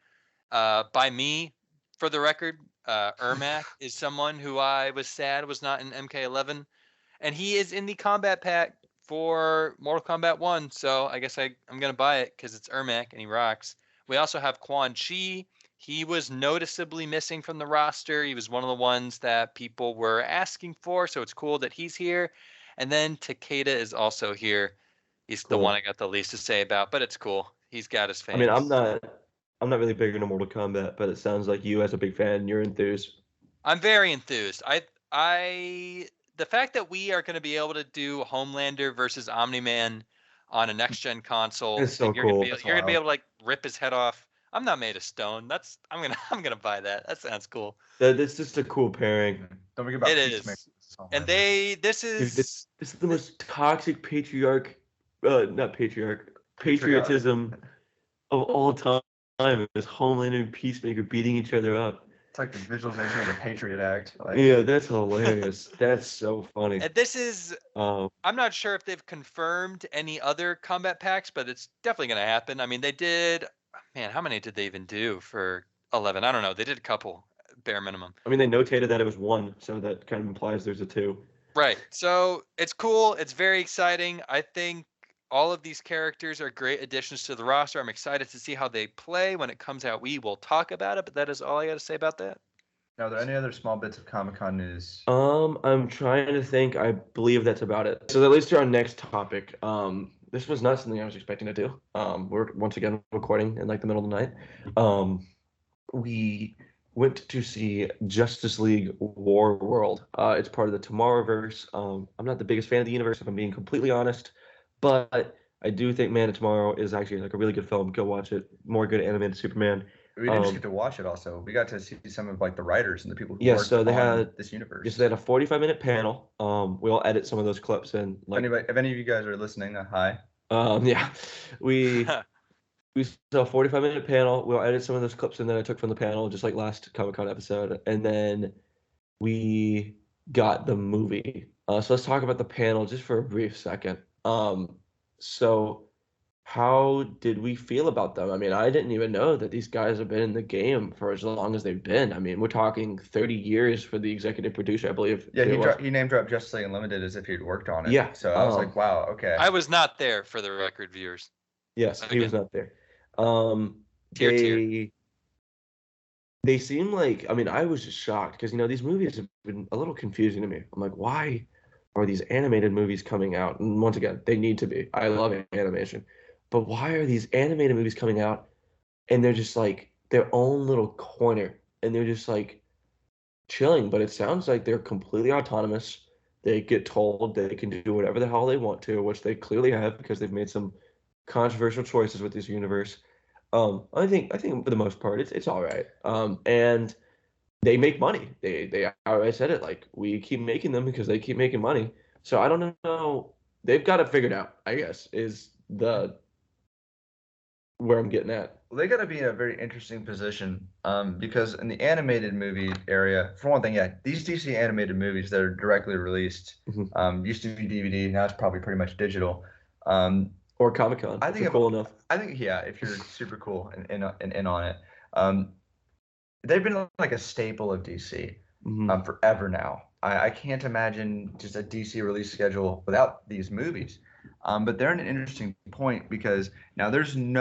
by me. For the record, Ermac is someone who I was sad was not in MK11, and he is in the combat pack for Mortal Kombat 1, so I guess I'm going to buy it because it's Ermac and he rocks. We also have Quan Chi. He was noticeably missing from the roster. He was one of the ones that people were asking for, so it's cool that he's here. And then Takeda is also here. He's the one I got the least to say about, but it's cool. He's got his fans. I mean, I'm not really big into Mortal Kombat, but it sounds like you, as a big fan, you're enthused. I'm very enthused. The fact that we are going to be able to do Homelander versus Omni-Man on a next-gen console, it's so cool. You're going to be able to like rip his head off. I'm not made of stone. I'm gonna buy that. That sounds cool. That's just a cool pairing. Don't forget about it is. And this is the most toxic patriarchism of all time. Is Homelander and Peacemaker beating each other up. It's like the visualization of the Patriot Act. Yeah, that's hilarious. That's so funny. And this is, I'm not sure if they've confirmed any other combat packs, but it's definitely going to happen. I mean, they did, man, how many did they even do for 11? I don't know. They did a couple, bare minimum. I mean, they notated that it was 1, so that kind of implies there's a 2. Right. So it's cool. It's very exciting. I think all of these characters are great additions to the roster. I'm excited to see how they play when it comes out. We will talk about it, but that is all I got to say about that. Now, are there any other small bits of Comic-Con news? I'm trying to think. I believe that's about it. So that leads to our next topic. This was not something I was expecting to do. We're once again recording in like the middle of the night. We went to see Justice League Warworld. It's part of the Tomorrowverse. I'm not the biggest fan of the universe, if I'm being completely honest. But I do think Man of Tomorrow is actually like a really good film. Go watch it. More good animated Superman. We didn't just get to watch it also. We got to see some of like the writers and the people who worked on this universe. Yes, they had a 45-minute panel. We'll edit some of those clips in. Like, if any of you guys are listening, hi. Yeah. We saw a 45-minute panel. We'll edit some of those clips in that I took from the panel, just like last Comic-Con episode. And then we got the movie. So let's talk about the panel just for a brief second. So how did we feel about them? I mean, I didn't even know that these guys have been in the game for as long as they've been. I mean, we're talking 30 years for the executive producer, I believe. Yeah, he name dropped Justice League Unlimited as if he'd worked on it. Yeah. So I was like, wow, okay. I was not there, for the record, viewers. Yes, he was not there. Tier. They seem like, I mean, I was just shocked because, these movies have been a little confusing to me. I'm like, why are these animated movies coming out? And once again, they need to be. I love animation. But why are these animated movies coming out and they're just like their own little corner and they're just like chilling, but it sounds like they're completely autonomous. They get told they can do whatever the hell they want to, which they clearly have because they've made some controversial choices with this universe. I think for the most part it's all right. And they make money. They I said it, like, we keep making them because they keep making money. So I don't know. They've got it figured out, I guess, is the where I'm getting at. Well, they got to be in a very interesting position, because in the animated movie area, for one thing, yeah, these DC animated movies that are directly released, Mhm. used to be DVD, now it's probably pretty much digital. Um, Or Comic-Con, I if think you're cool enough. I think, yeah, if you're super cool and in on it, um, they've been like a staple of DC, Hmm. forever now. I can't imagine just a DC release schedule without these movies. But they're in an interesting point because now there's an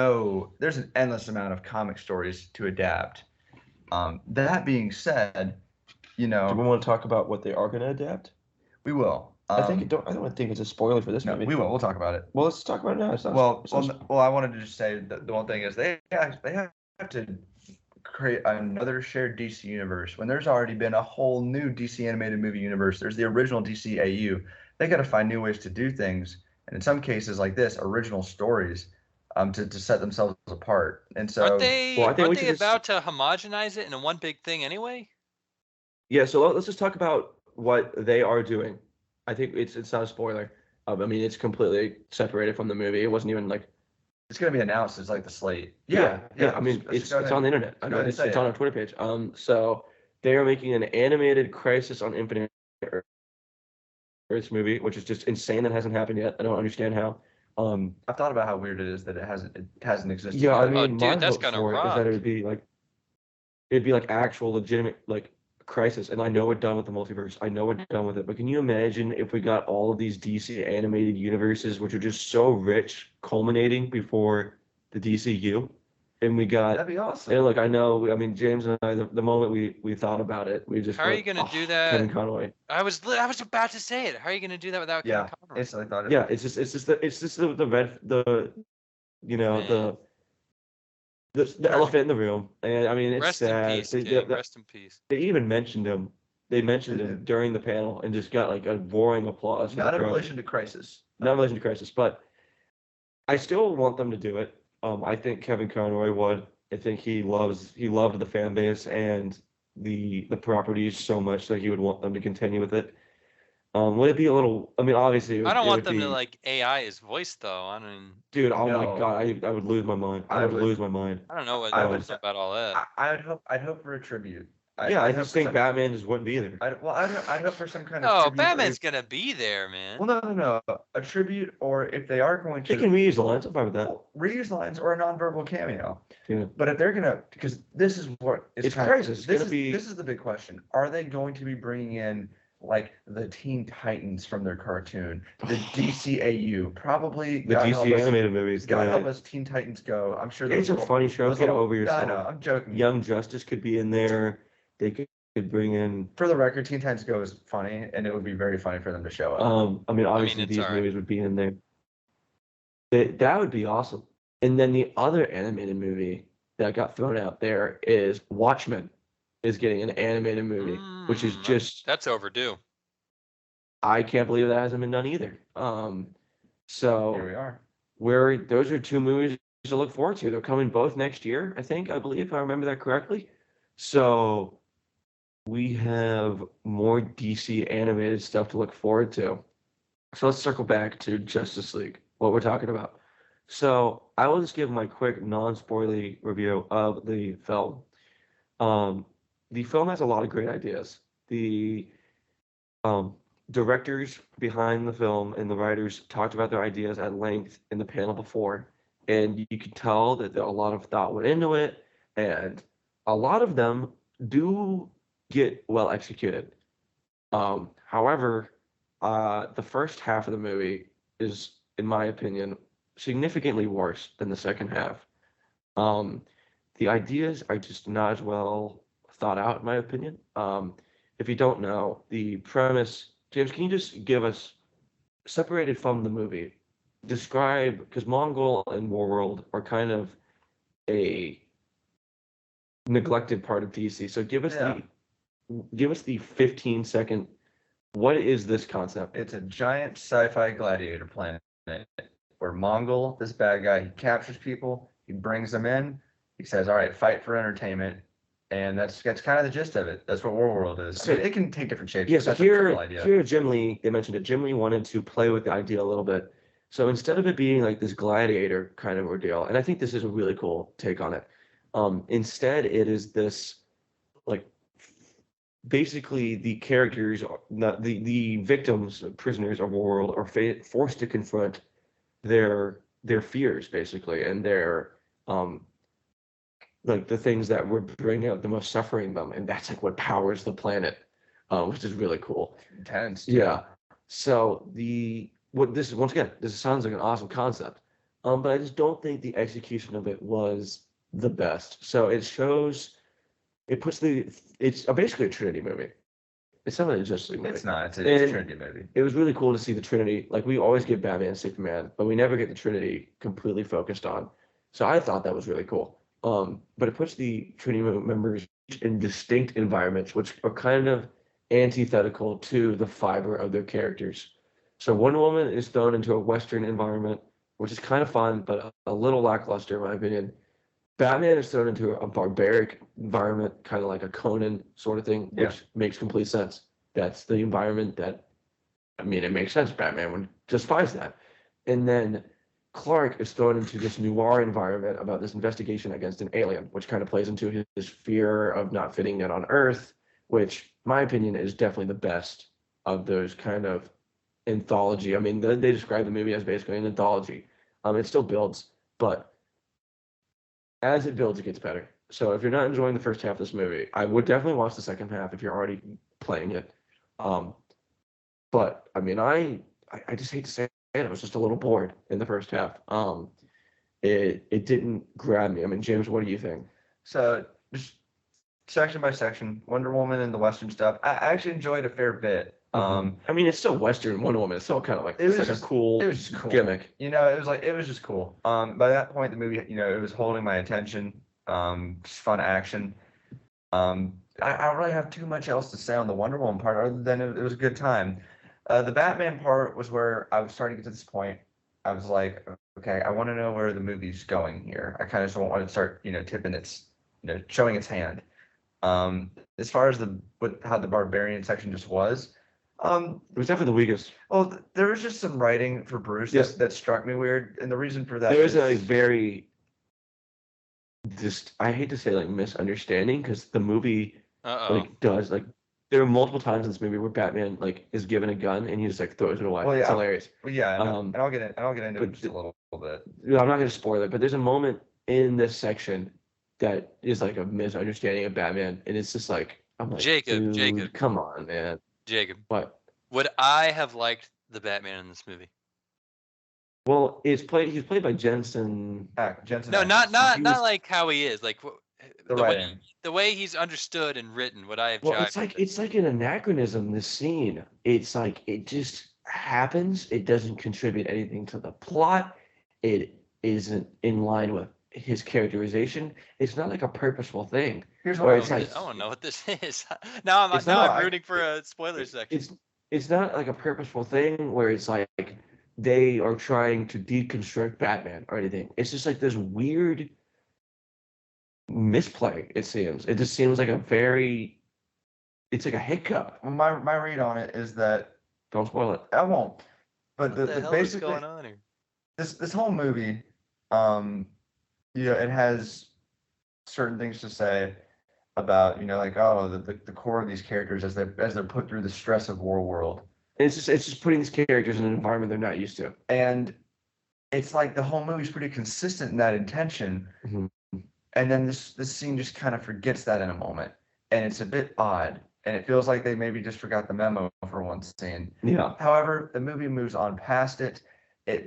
endless amount of comic stories to adapt. That being said, you Do we know, want to talk about what they are going to adapt? we will. I don't think it's a spoiler for this No, movie. we will. We'll talk about it. Well, let's talk about it now. Well, I wanted to just say that the one thing is they have to create another shared DC universe when there's already been a whole new DC animated movie universe. There's the original DC AU. They got to find new ways to do things, and in some cases like this, original stories, to set themselves apart. And Aren't so, Well, they I think aren't we they should just about to homogenize it into one big thing anyway? yeah. So let's just talk about what they are doing. I think it's not a spoiler. I mean, it's completely separated from the movie. It wasn't even like it's going to be announced as like the slate. yeah. I mean, Let's just it's on the internet. I Let's go mean, ahead and say it's on it. our Twitter page. So they are making an animated Crisis on Infinite Earths movie, which is just insane. That hasn't happened yet. I don't understand how. I've thought about how weird it is that it hasn't existed Yeah, I yet. Oh, mean, my dude, that's hope gonna for it is that rock. it'd be like actual legitimate like Crisis. And I know we're done with the multiverse. I know we're done with it. But can you imagine if we got all of these DC animated universes, which are just so rich, culminating before the DCU, and we got That'd be awesome. and look, I know. I mean, James and I, the moment we thought about it, we just How are went, you gonna oh, do Kevin that? Conroy. I was about to say it. How are you gonna do that without Kevin Yeah, Conroy? instantly thought it. Yeah, it's just the you know Man, the elephant in the room, and I mean it's rest in sad. peace, King. Rest in peace. They even mentioned him. They mentioned him during the panel and just got like a roaring applause from the Not in crowd. relation to Crisis. Not in relation to Crisis, but I still want them to do it. I think Kevin Conroy would. I think he loved the fan base and the properties so much that he would want them to continue with it. Would it be a little? I mean, obviously I don't it want would them to be, like AI his voice though. I mean, dude. Oh my No, God, I would lose my mind. I I would would. lose my mind. I don't know what I Um, would. about all that. I'd hope for a tribute. yeah, I I'd hope just for think some. Batman just wouldn't be there. I'd hope for some kind of Oh, tribute, or Batman's gonna be there, man. well, no, a tribute, or if they are going They to can reuse the lines. I'm fine with that. reuse lines or a nonverbal cameo. Yeah. But if they're gonna, because this is what It's kind of, Crisis. It's gonna be this is the big question. Are they going to be bringing in like the Teen Titans from their cartoon, the DCAU? Probably. the God DC help us. animated movies. God help us, Teen Titans Go. I'm sure It's a funny show. those Get little- over I yourself. know. I'm joking. Young Justice could be in there. They could bring in. For the record, Teen Titans Go is funny, and it would be very funny for them to show up. I mean, obviously it's these all right. movies would be in there. That would be awesome. And then the other animated movie that got thrown out there is Watchmen is getting an animated movie, which is just That's overdue. I can't believe that hasn't been done either. Here So we are. those are two movies to look forward to. They're coming both next year, I believe, if I remember that correctly. So we have more DC animated stuff to look forward to. So let's circle back to Justice League, what we're talking about. So I will just give my quick non-spoilery review of the film. The film has a lot of great ideas. The um, directors behind the film and the writers talked about their ideas at length in the panel before, and you could tell that a lot of thought went into it, and a lot of them do get well executed. However, the first half of the movie is, in my opinion, significantly worse than the second half. Um, the ideas are just not as well thought out, in my opinion. If you don't know, the premise, James, can you just give us, separated from the movie, describe, because Mongul and Warworld are kind of a neglected part of DC. So give us Yeah. the 15-second. What is this concept? It's a giant sci-fi gladiator planet where Mongul, this bad guy, he captures people, he brings them in, he says, "All right, fight for entertainment," and that's kind of the gist of it. That's what Warworld is. So- it can take different shapes. Yeah, but so that's the general here, idea. here Jim Lee, they mentioned it. Jim Lee wanted to play with the idea a little bit. So instead of it being like this gladiator kind of ordeal, and I think this is a really cool take on it. Instead, it is this like basically the characters, not the victims, prisoners of Warworld, are forced to confront their fears basically, and their like the things that would bring out the most suffering in them, and that's like what powers the planet, which is really cool. Intense. Yeah. So this is once again, this sounds like an awesome concept, but I just don't think the execution of it was the best. So it's basically a Trinity movie. It's not really just a movie. It's not. It's a And Trinity movie. It was really cool to see the Trinity. Like we always get Batman and Superman, but we never get the Trinity completely focused on. So I thought that was really cool. But it puts the Trinity members in distinct environments, which are kind of antithetical to the fiber of their characters. So Wonder Woman is thrown into a Western environment, which is kind of fun, but a little lackluster in my opinion. Batman is thrown into a barbaric environment, kind of like a Conan sort of thing, which Yeah. makes complete sense. That's the environment I mean, it makes sense. Batman would despise that. And then Clark is thrown into this noir environment about this investigation against an alien, which kind of plays into his fear of not fitting in on Earth, which, my opinion, is definitely the best of those kind of anthology. I mean, they describe the movie as basically an anthology. It still builds, but as it builds, it gets better. So if you're not enjoying the first half of this movie, I would definitely watch the second half if you're already playing it. But I mean, I just hate to say it, I was just a little bored in the first half. It didn't grab me. I mean, James, what do you think? So just section by section, Wonder Woman and the Western stuff. I actually enjoyed a fair bit. I mean, it's still Western Wonder Woman. It's still kind of like It was like just- a cool it was just cool. gimmick. You know, it was just cool. By that point, the movie, it was holding my attention. Just fun action. I don't really have too much else to say on the Wonder Woman part, other than it was a good time. The Batman part was where I was starting to get to this point. I was like, okay, I want to know where the movie's going here. I kind of just want to start, tipping showing its hand. As far as how the barbarian section just was, It was definitely the weakest. well, there was just some writing for Bruce Yes. that struck me weird, and the reason for that There is a is very I hate to say like misunderstanding, because the movie does like there are multiple times in this movie where Batman like is given a gun and he just like throws it away. Well, It's yeah. hilarious. Well, yeah, Um, and I'll get into but it just a little bit. I'm not going to spoil it, but there's a moment in this section that is like a misunderstanding of Batman, and it's just like I'm like, Jacob, dude, come on, man. Jacob, What? would I have liked the Batman in this movie? Well, he's played by Jensen. Jensen. No, Ackles. not He was- like how he is. Like The way writing. the way he's understood and written. Would I have? Well, jived it's like an anachronism, this scene. It's like it just happens. It doesn't contribute anything to the plot. It isn't in line with his characterization. It's not like a purposeful thing. Here's Or what it's like I don't know what this is. Now I'm It's not- rooting for a spoiler section. it's not like a purposeful thing where it's like they are trying to deconstruct Batman or anything. It's just like this weird misplay, it seems. It just seems like it's like a hiccup. Well, my read on it is that Don't spoil it. I won't. But What the hell is basically going on here? this whole movie, it has certain things to say about like the core of these characters as they're put through the stress of Warworld. It's just putting these characters in an environment they're not used to. And it's like the whole movie's pretty consistent in that intention. Mhm. And then this scene just kind of forgets that in a moment. And it's a bit odd. And it feels like they maybe just forgot the memo for one scene. Yeah. However, the movie moves on past it.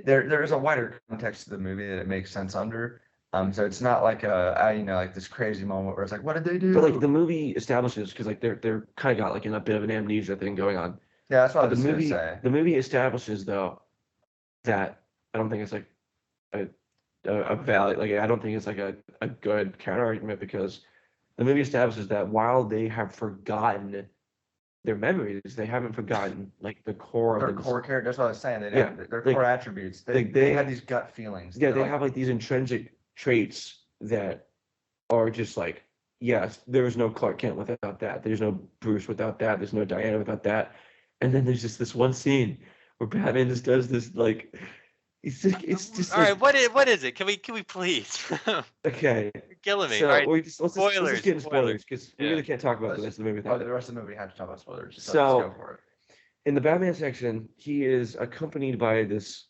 There is a wider context to the movie that it makes sense under. So it's not like like this crazy moment where it's like, what did they do? But like the movie establishes, because like they're kind of got like a bit of an amnesia thing going on. Yeah, that's what I But was gonna say. the movie establishes though that I don't think it's like a valid, like I don't think it's like a good counter argument, because the movie establishes that while they have forgotten their memories, they haven't forgotten like the core Their of them. core character. That's what I was saying. They Yeah, have their like- core attributes. They like they- have these gut feelings. Yeah, that, they like, have like these intrinsic traits that are just like, yes, there is no Clark Kent without that. There's no Bruce without that. There's no Diana without that. And then there's just this one scene where Batman just does this like, it's just All like, right, what is it? Can we please? okay. You're killing me. So All right, let's just spoilers, get into spoilers because we Yeah. really can't talk about the rest of the movie without the it. rest of the movie, we have to talk about spoilers. So- let's go for it. In the Batman section, he is accompanied by this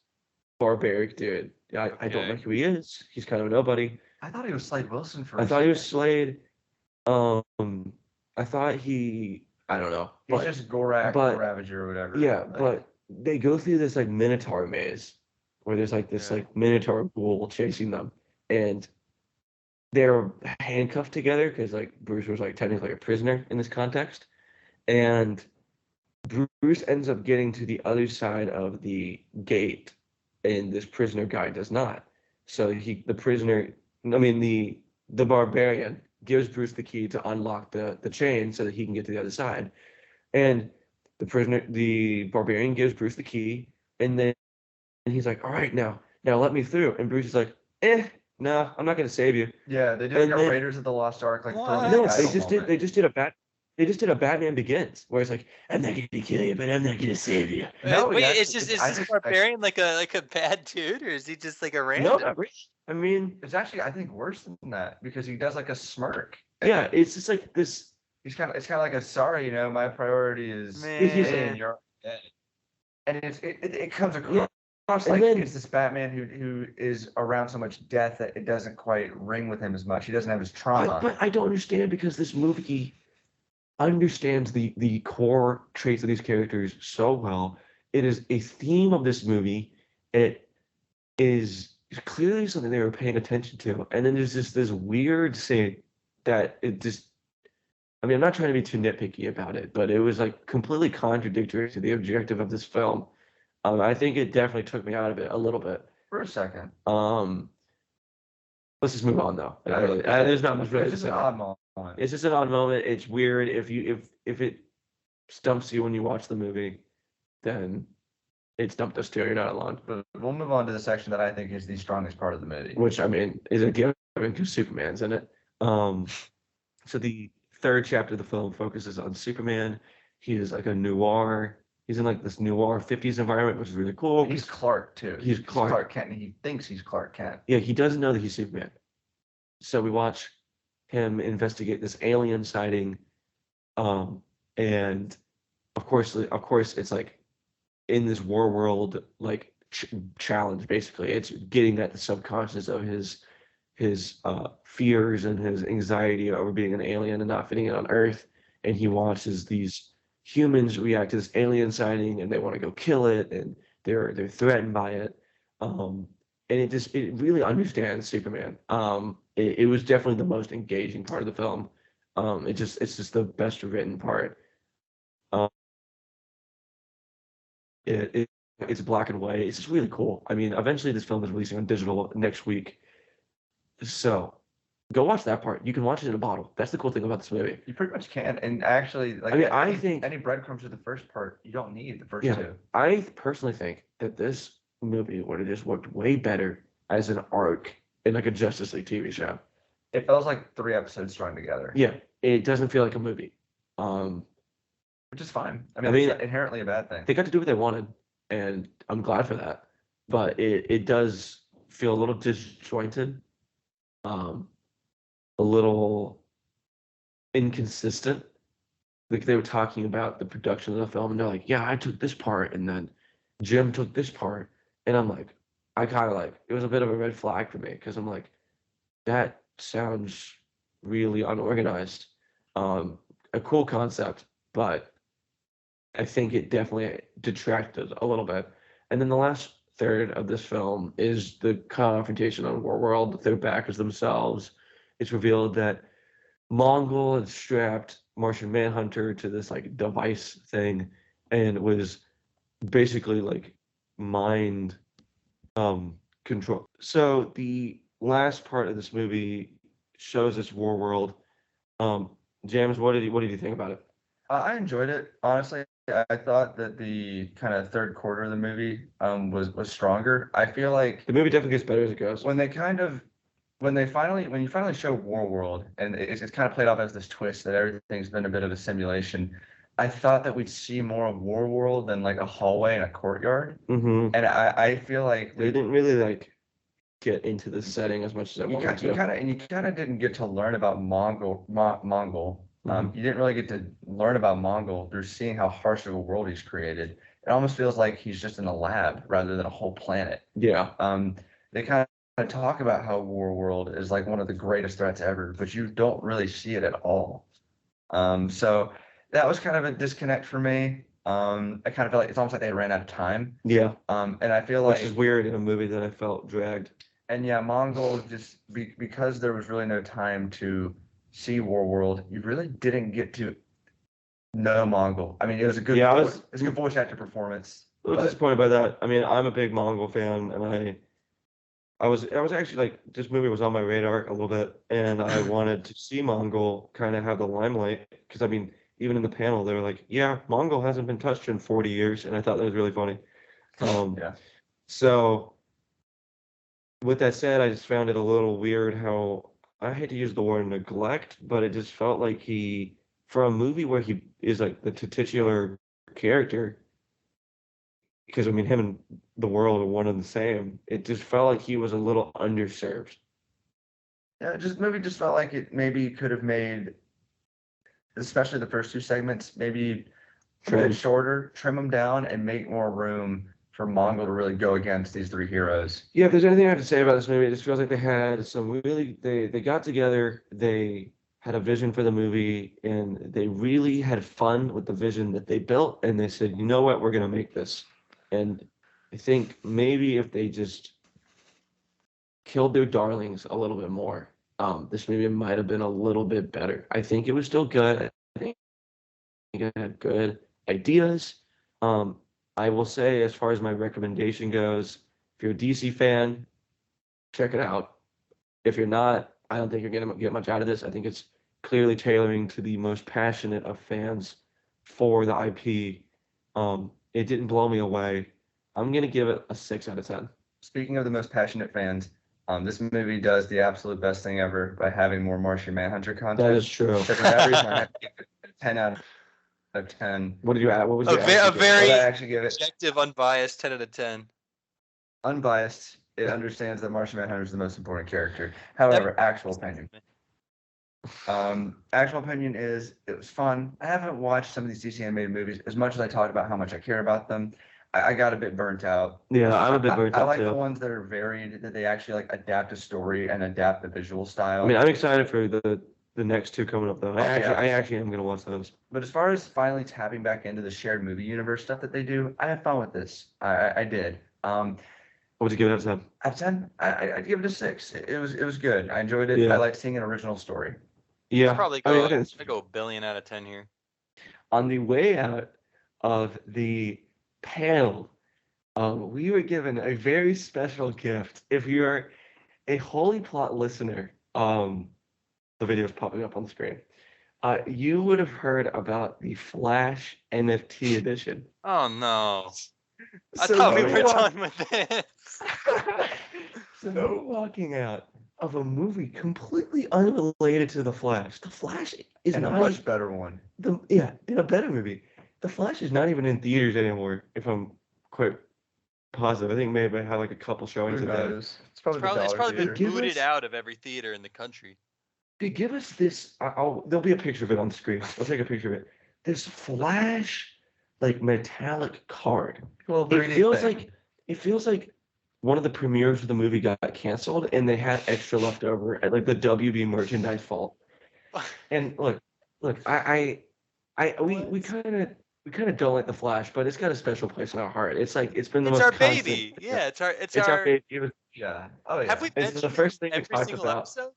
barbaric dude. I don't know Okay. who he is. He's kind of a nobody. I thought he was Slade Wilson for. I a thought he was second. Slade. I thought I don't know. He's But just Gorak, but- the Ravager, or whatever. yeah, Like, but they go through this like Minotaur maze where there's like this Yeah. like Minotaur ghoul chasing them, and they're handcuffed together because like Bruce was like technically a prisoner in this context, and Bruce ends up getting to the other side of the gate, and this prisoner guy does not. So the barbarian gives Bruce the key to unlock the chain so that he can get to the other side. And the barbarian gives Bruce the key, and then he's like, all right, now let me through. And Bruce is like, no, I'm not gonna save you. yeah, they did And like a then- Raiders of the Lost Ark, like What? throwing No, the guy they off just moment. they just did a Batman Begins, where it's like, I'm not gonna kill you, but I'm not gonna save you. No, Wait, yeah, is this barbarian like a bad dude, or is he just like a No, random? not really. I mean, It's actually, I think, worse than that because he does like a smirk. yeah, it's just like this. It's kind of like a sorry, my priority is Man. saying you're dead. And it comes across And like then- it's this Batman who is around so much death that it doesn't quite ring with him as much. He doesn't have his trauma. But I don't understand because this movie understands the core traits of these characters so well. It is a theme of this movie. It is clearly something they were paying attention to. And then there's just this weird scene that it just, I mean, I'm not trying to be too nitpicky about it, but it was like completely contradictory to the objective of this film. I think it definitely took me out of it a little bit. For a second. Let's just move on though. There's not much really It's to just say. an odd moment. It's just an odd moment. It's weird. If it stumps you when you watch the movie, then it stumped us too. You're not alone. But we'll move on to the section that I think is the strongest part of the movie. Which I mean is a given because Superman's in it. So the third chapter of the film focuses on Superman. He is like a noir. He's in like this noir 50s environment, which is really cool. He's Clark too. He's Clark. Kent, and he thinks he's Clark Kent. Yeah, he doesn't know that he's Superman. So we watch him investigate this alien sighting, and of course, it's like in this Warworld like challenge. Basically, it's getting at the subconscious of his fears and his anxiety over being an alien and not fitting in on Earth. And he watches these humans react to this alien sighting, and they want to go kill it, and they're threatened by it. And it really understands Superman. It was definitely the most engaging part of the film. It's just the best written part. It's black and white. It's just really cool. I mean, eventually this film is releasing on digital next week. So go watch that part. You can watch it in a bottle. That's the cool thing about this movie. You pretty much can. And actually, like, I mean, I think any breadcrumbs to the first part, you don't need the first Yeah. two. I personally think that this movie would have just worked way better as an arc in like a Justice League TV show. It feels like 3 episodes strung together, Yeah, it doesn't feel like a movie. which is fine. I I mean, mean, it's inherently a bad thing. They got to do what they wanted, and I'm glad for that. But it does feel a little disjointed, a little inconsistent. Like they were talking about the production of the film, and they're like, "Yeah, I took this part, and then Jim took this part," and I'm like, I kind of like it was a bit of a red flag for me because I'm like, that sounds really unorganized. A cool concept, but I think it definitely detracted a little bit. And then the last third of this film is the confrontation on Warworld. They're back as themselves. It's revealed that Mongul had strapped Martian Manhunter to this like device thing and was basically like mind control. So the last part of this movie shows us Warworld James, what did you think about it? I enjoyed it. Honestly, I thought that the kind of third quarter of the movie was stronger. I feel like The movie definitely gets better as it goes. when you finally show Warworld and it's kind of played off as this twist that everything's been a bit of a simulation. I thought that we'd see more of Warworld than like a hallway and a courtyard. Mm-hmm. And I feel like They didn't really like get into the setting as much as I you wanted to. kind of didn't get to learn about Mongul. Mhm. You didn't really get to learn about Mongul through seeing how harsh of a world he's created. It almost feels like he's just in a lab rather than a whole planet. Yeah. They kind of talk about how Warworld is like one of the greatest threats ever, but you don't really see it at all. So that was kind of a disconnect for me. I kind of feel like it's almost like they ran out of time. Yeah. And I feel Which like is weird in a movie that I felt dragged. and yeah, Mongol just because there was really no time to see Warworld, you really didn't get to know Mongol. I mean, it was a good Yeah, it was a good voice actor performance. I was But disappointed by that. I mean, I'm a big Mongol fan, and I was actually like this movie was on my radar a little bit, and I wanted to see Mongol kind of have the limelight because I mean, even in the panel they were like, "Yeah, Mongol hasn't been touched in 40 years," and I thought that was really funny. yeah. So with that said, I just found it a little weird how I hate to use the word neglect, but it just felt like for a movie where he is like the titular character, because I mean, him and the world are one and the same, it just felt like he was a little underserved. Yeah, just maybe just felt like it maybe could have made, especially the first two segments, maybe a bit shorter, trim them down, and make more room for Mongol to really go against these three heroes. Yeah, if there's anything I have to say about this movie, it just feels like they had some really they got together, they had a vision for the movie, and they really had fun with the vision that they built, and they said, you know what, we're gonna make this. And I think maybe if they just killed their darlings a little bit more, this movie might have been a little bit better. I think it was still good. I think it had good ideas. I will say, as far as my recommendation goes, if you're a DC fan, check it out. If you're not, I don't think you're going to get much out of this. I think it's clearly tailoring to the most passionate of fans for the IP. It didn't blow me away. I'm going to give it a 6 out of 10. Speaking of the most passionate fans, this movie does the absolute best thing ever by having more Martian Manhunter content. That is true. So for that reason, I have to give it a 10 out of 10. What did you add? What was A, your ve- a actual grade? What very did I actually give it? objective, unbiased 10 out of 10. Unbiased. It understands that Martian Manhunter is the most important character. However, actual opinion. Actual opinion is it was fun. I haven't watched some of these DC animated movies as much as I talked about how much I care about them. I got a bit burnt out. Yeah, I'm a bit burnt I out like too. the ones that are varied, that they actually like adapt a story and adapt the visual style. I mean, I'm excited for the next two coming up though. Oh, yeah. I actually am gonna watch those. But as far as finally tapping back into the shared movie universe stuff that they do, I had fun with this. I did. What would you give it out of 10? Out of 10, I'd give it a 6. It was good. I enjoyed it. Yeah. I liked seeing an original story. Yeah, Probably I mean, go, okay, I go a billion out of 10 here. on the way out of the panel, we were given a very special gift. If you're a Holy Plot listener, the video is popping up on the screen. You would have heard about the Flash NFT edition. Oh no. I So thought we we're were wa- done with this. So we're walking out of a movie completely unrelated to the Flash. The Flash is And a not much better one. in a better movie. The Flash is not even in theaters anymore, if I'm quite positive. I think maybe I had like a couple showings Who of that. knows? It's probably It's the probably dollar been theater. Give booted us- out of every theater in the country. They give us this. There'll be a picture of it on the screen. I'll take a picture of it. This Flash, like metallic card. Well, It feels like one of the premieres of the movie got canceled, and they had extra left over at like the WB merchandise vault. And look, we kind of don't like the Flash, but it's got a special place in our heart. It's like it's been the It's most our constant- baby. Yeah, it's our It's our baby. It was, Yeah. Oh yeah. Have we This is mentioned the first thing we every talked single about. episode?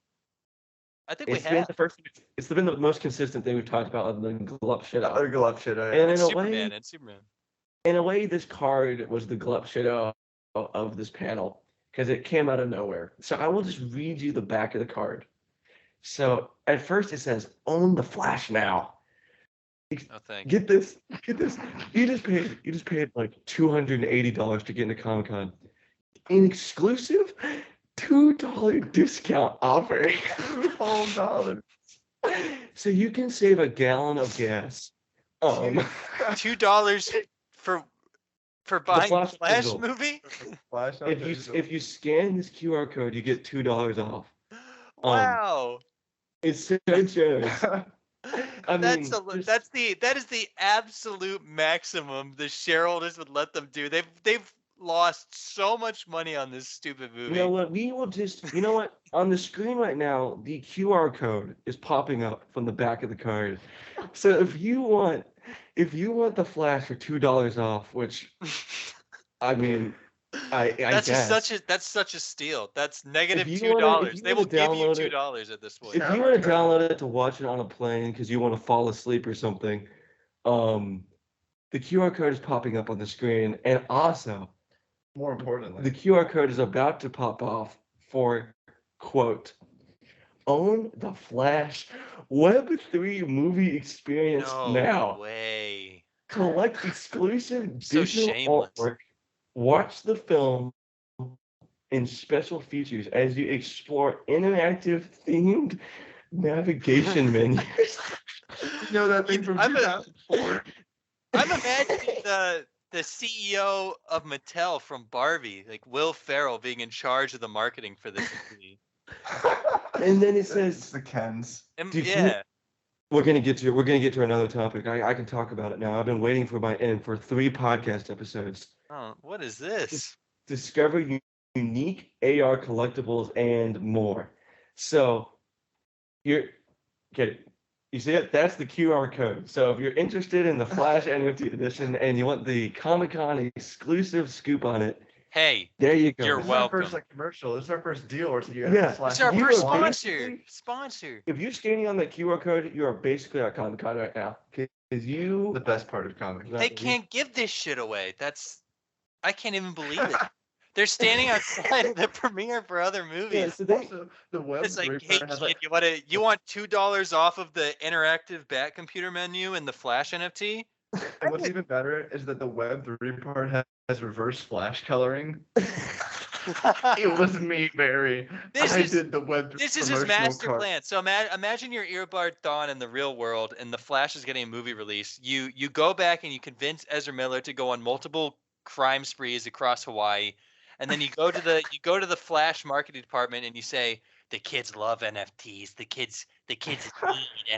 I think we it's been have. the first. It's been the most consistent thing we've talked about other than glup shit out. Other glove shit. And in a Superman way, and Superman. this card was the glup shit out of this panel because it came out of nowhere. So I will just read you the back of the card. So at first it says own the Flash now. No thank Get this. You just paid like $280 to get into Comic-Con. An exclusive $2 discount offer. $12. So you can save a gallon of gas. $2 for buying the Flash digital. movie? Flash If you scan this QR code, you get $2 off. Wow. It's so generous. I That mean, is the absolute maximum the shareholders would let them do. They've lost so much money on this stupid movie. you know what? We will just, you know what? On the screen right now, the QR code is popping up from the back of the card. So if you want the Flash for $2 off, which I mean, I That's guess. that's such a steal. That's negative If you $2. wanna- if you They will wanna give you download it- $2 at this point. If you want to download it to watch it on a plane because you want to fall asleep or something, the QR code is popping up on the screen, and also More importantly, the QR code is about to pop off for quote own the Flash Web3 movie experience No now. way. Collect exclusive So digital shameless. artwork, watch the film and special features as you explore interactive themed navigation menus. you know that thing from I'm 2004. I'm imagining the CEO of Mattel from Barbie, like Will Ferrell, being in charge of the marketing for this movie. And then it It's says, the Kens. Did you- Yeah. we're gonna get to another topic. I can talk about it now. I've been waiting for my end for 3 podcast episodes. Oh, what is this? Discover unique AR collectibles and more. So you see it? That's the QR code. So if you're interested in the Flash NFT edition and you want the Comic-Con exclusive scoop on it, Hey, there you go. You're This is our welcome. first commercial. This is our first deal. Or you Yeah. it's our You first are sponsor. basically- Sponsor. If you're scanning on that QR code, you are basically at Comic-Con right now. Because you the best part of comics. They can't give this shit away. I can't even believe it. They're standing outside of the premiere for other Yeah, movies. so they, Also, the web It's like, Reaper hey has kid, you want $2 off of the interactive Bat computer menu and the Flash NFT? and what's even better is that the Web3 part has reverse flash coloring. It was me, Barry. This I is- did the web. This is his promotional master card. plan. So imagine your earbud Dawn in the real world, and the Flash is getting a movie release. You go back and you convince Ezra Miller to go on multiple crime sprees across Hawaii, and then you go to the Flash marketing department and you say the kids love NFTs. The kids need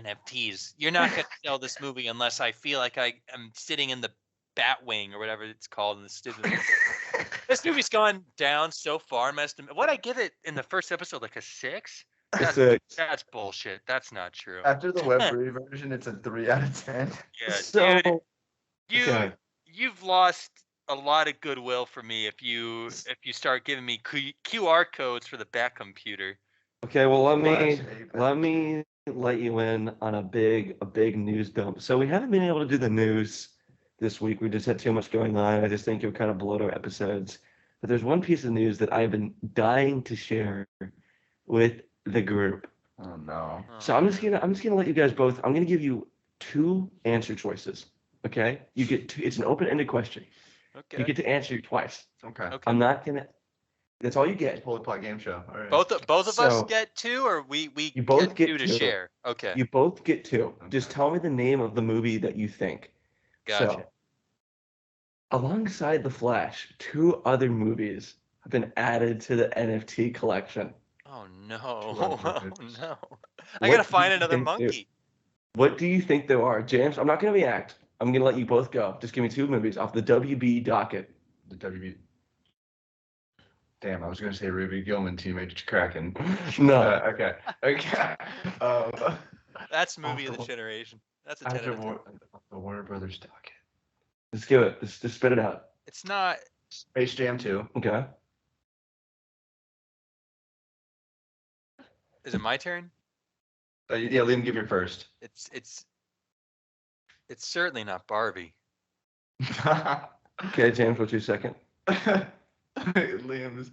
NFTs. You're not going to sell this movie unless I feel like I am sitting in the Batwing or whatever it's called in the stupid movie. This movie's gone down so far. What I give it in the first episode, like a 6? That's bullshit. That's not true. After the Web3 version, it's a 3 out of 10. Yeah, so dude, okay. you've lost a lot of goodwill for me if you start giving me QR codes for the back computer. Okay, well let Flash Apex. me let you in on a big news dump. So we haven't been able to do the news this week. We just had too much going on. I just think it would kind of bloat our episodes. But there's one piece of news that I've been dying to share with the group. Oh no. So I'm just gonna let you guys both. I'm gonna give you 2 answer choices. Okay, you get 2. It's an open-ended question. Okay. You get to answer twice. Okay. Okay. I'm not gonna. That's all you get. Pull the plot game show. All right. Both of So- us get 2, or we You both get 2 to 2. share. Okay. You both get 2. Just Okay. tell me the name of the movie that you think. Gotcha. So, alongside The Flash, 2 other movies have been added to the NFT collection. Oh no. other Oh movies. no. I What gotta do find you another think they- monkey. What do you think there are? James, I'm not going to react. I'm going to let you both go. Just give me 2 movies off the WB docket. The WB. Damn, I was gonna say Ruby Gilman, Teenage Kraken. No. Okay. Okay. That's movie of After the what- generation. That's a 10 After out of 10. the Warner Brothers docket. Let's do it. Just spit it out. It's not. Space Jam 2. Okay. Is it my turn? Yeah, Liam, give your first. It's certainly not Barbie. Okay, James, what's your second? Liam's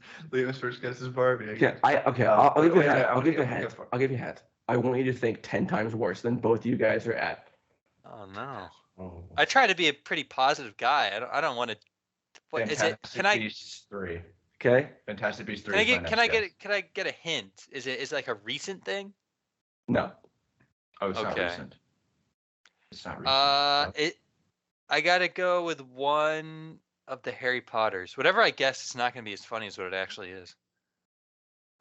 first guess is Barbie. I Okay, guess. I'll give you a wait, hat. I'm I'll give you a gonna hat. go for it. I'll give you a hat. I want you to think 10 times worse than both you guys are at. Oh no. Oh. I try to be a pretty positive guy. I don't want to. What is it? Fantastic Beasts 3. Okay? Fantastic Beasts 3 Can I is my get? next Can I guess. get? Can I get a hint? Is it like a recent thing? No. Oh, it's not Okay. recent. It's not recent. I gotta go with one of the Harry Potters. Whatever I guess, it's not gonna be as funny as what it actually is.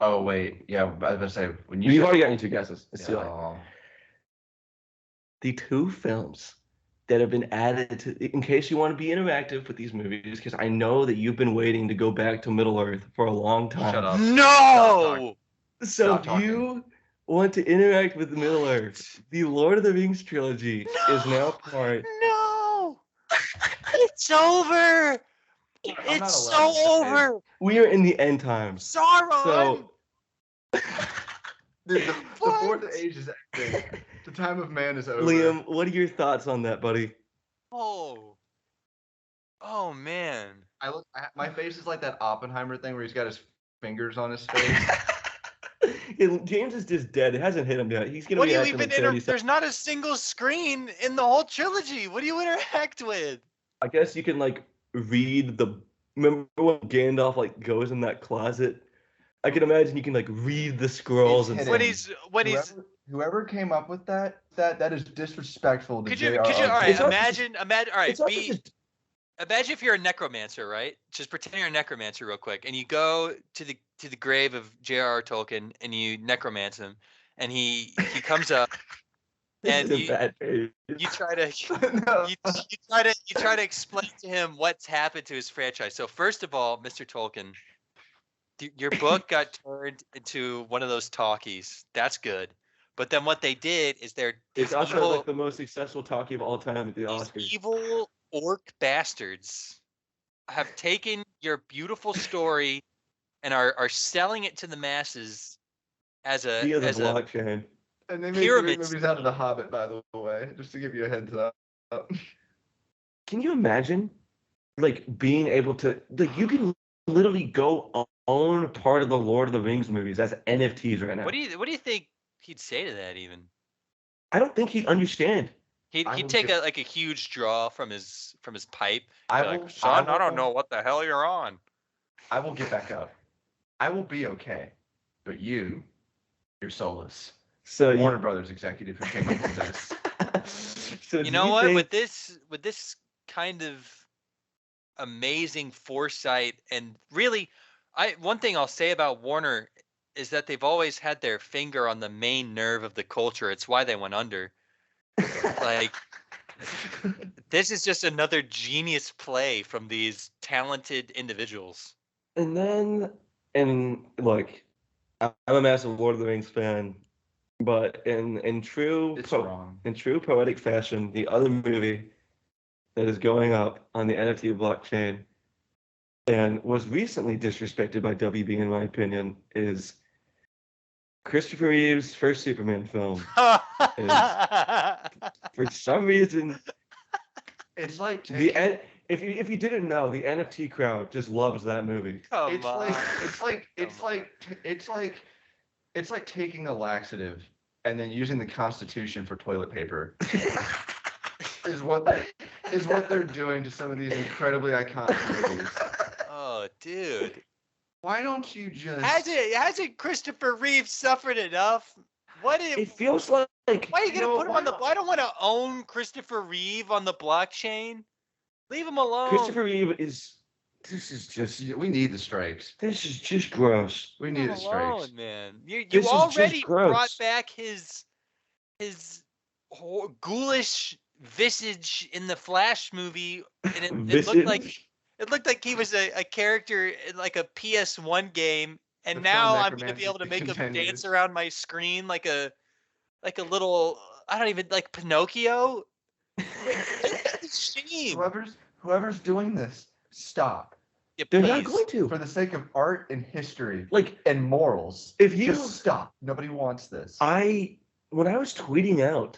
Oh, wait. Yeah, I was about to say, when You've already gotten 2 guesses. It's too late. Oh. The 2 films that have been added to, in case you want to be interactive with these movies, because I know that you've been waiting to go back to Middle Earth for a long time. Shut up. No. So Stop talking. you want to interact with Middle Earth. The Lord of the Rings trilogy is now part. No. It's over. I'm not It's allowed so to say over. We are in the end times. Sauron. So Dude, the What? fourth age is ending. The time of man is over. Liam, what are your thoughts on that, buddy? Oh. Oh man. My face is like that Oppenheimer thing where he's got his fingers on his face. James is just dead. It hasn't hit him yet. He's gonna What do be you acting even like 30 There's not a single screen in the whole trilogy. What do you interact with? I guess you can like read the. Remember when Gandalf like goes in that closet? I can imagine you can like read the scrolls and hidden. When he's Whoever came up with that is disrespectful to could J.R.R. you all right, It's also imagine all right, It's also just imagine if you're a necromancer, right? Just pretend you're a necromancer real quick, and you go to the grave of J.R.R. Tolkien and you necromance him, and he comes up and this is a bad page. you try to No. you try to explain to him what's happened to his franchise. So first of all, Mr. Tolkien, your book got turned into one of those talkies. That's good. But then what they did is It's also like the most successful talkie of all time at the these Oscars. evil orc bastards have taken your beautiful story and are selling it to the masses as a Via the blockchain. And they made 3 pyramid movies out of The Hobbit, by the way, just to give you a heads up. Can you imagine, like, being able to, like, you can literally go own part of the Lord of the Rings movies as NFTs right now. What do you think he'd say to that even? I don't think he'd understand. He'd take a huge draw from his pipe. I don't know what the hell you're on. I will get back up. I will be okay. But you're soulless. So Warner Brothers executive who came up with this. So You know what? With this kind of amazing foresight, and really, one thing I'll say about Warner is that they've always had their finger on the main nerve of the culture. It's why they went under. Like, this is just another genius play from these talented individuals. And then, look, I'm a massive Lord of the Rings fan, but in true poetic fashion, the other movie that is going up on the NFT blockchain and was recently disrespected by WB, in my opinion, is Christopher Reeve's first Superman film. For some reason, It's like if you didn't know, the NFT crowd just loves that movie. It's like taking a laxative and then using the Constitution for toilet paper. is what they're doing to some of these incredibly iconic movies. Oh, dude. Why don't you just Hasn't Christopher Reeve suffered enough? It feels like Why are you gonna put him on the? I don't want to own Christopher Reeve on the blockchain. Leave him alone. Christopher Reeve is. This is just. We need the strikes. This is just gross. We need the Leave him alone, strikes. man. You This is just already gross. brought back his ghoulish visage in the Flash movie, and it looked like he was a character in like a PS1 game. And The now film I'm gonna be able to make him continues. dance around my screen like a little, I don't even, like Pinocchio. It's a shame. Whoever's doing this, stop. Yeah, They're not please. going to. For the sake of art and history, Like, and morals, if you just stop. Nobody wants this. when I was tweeting out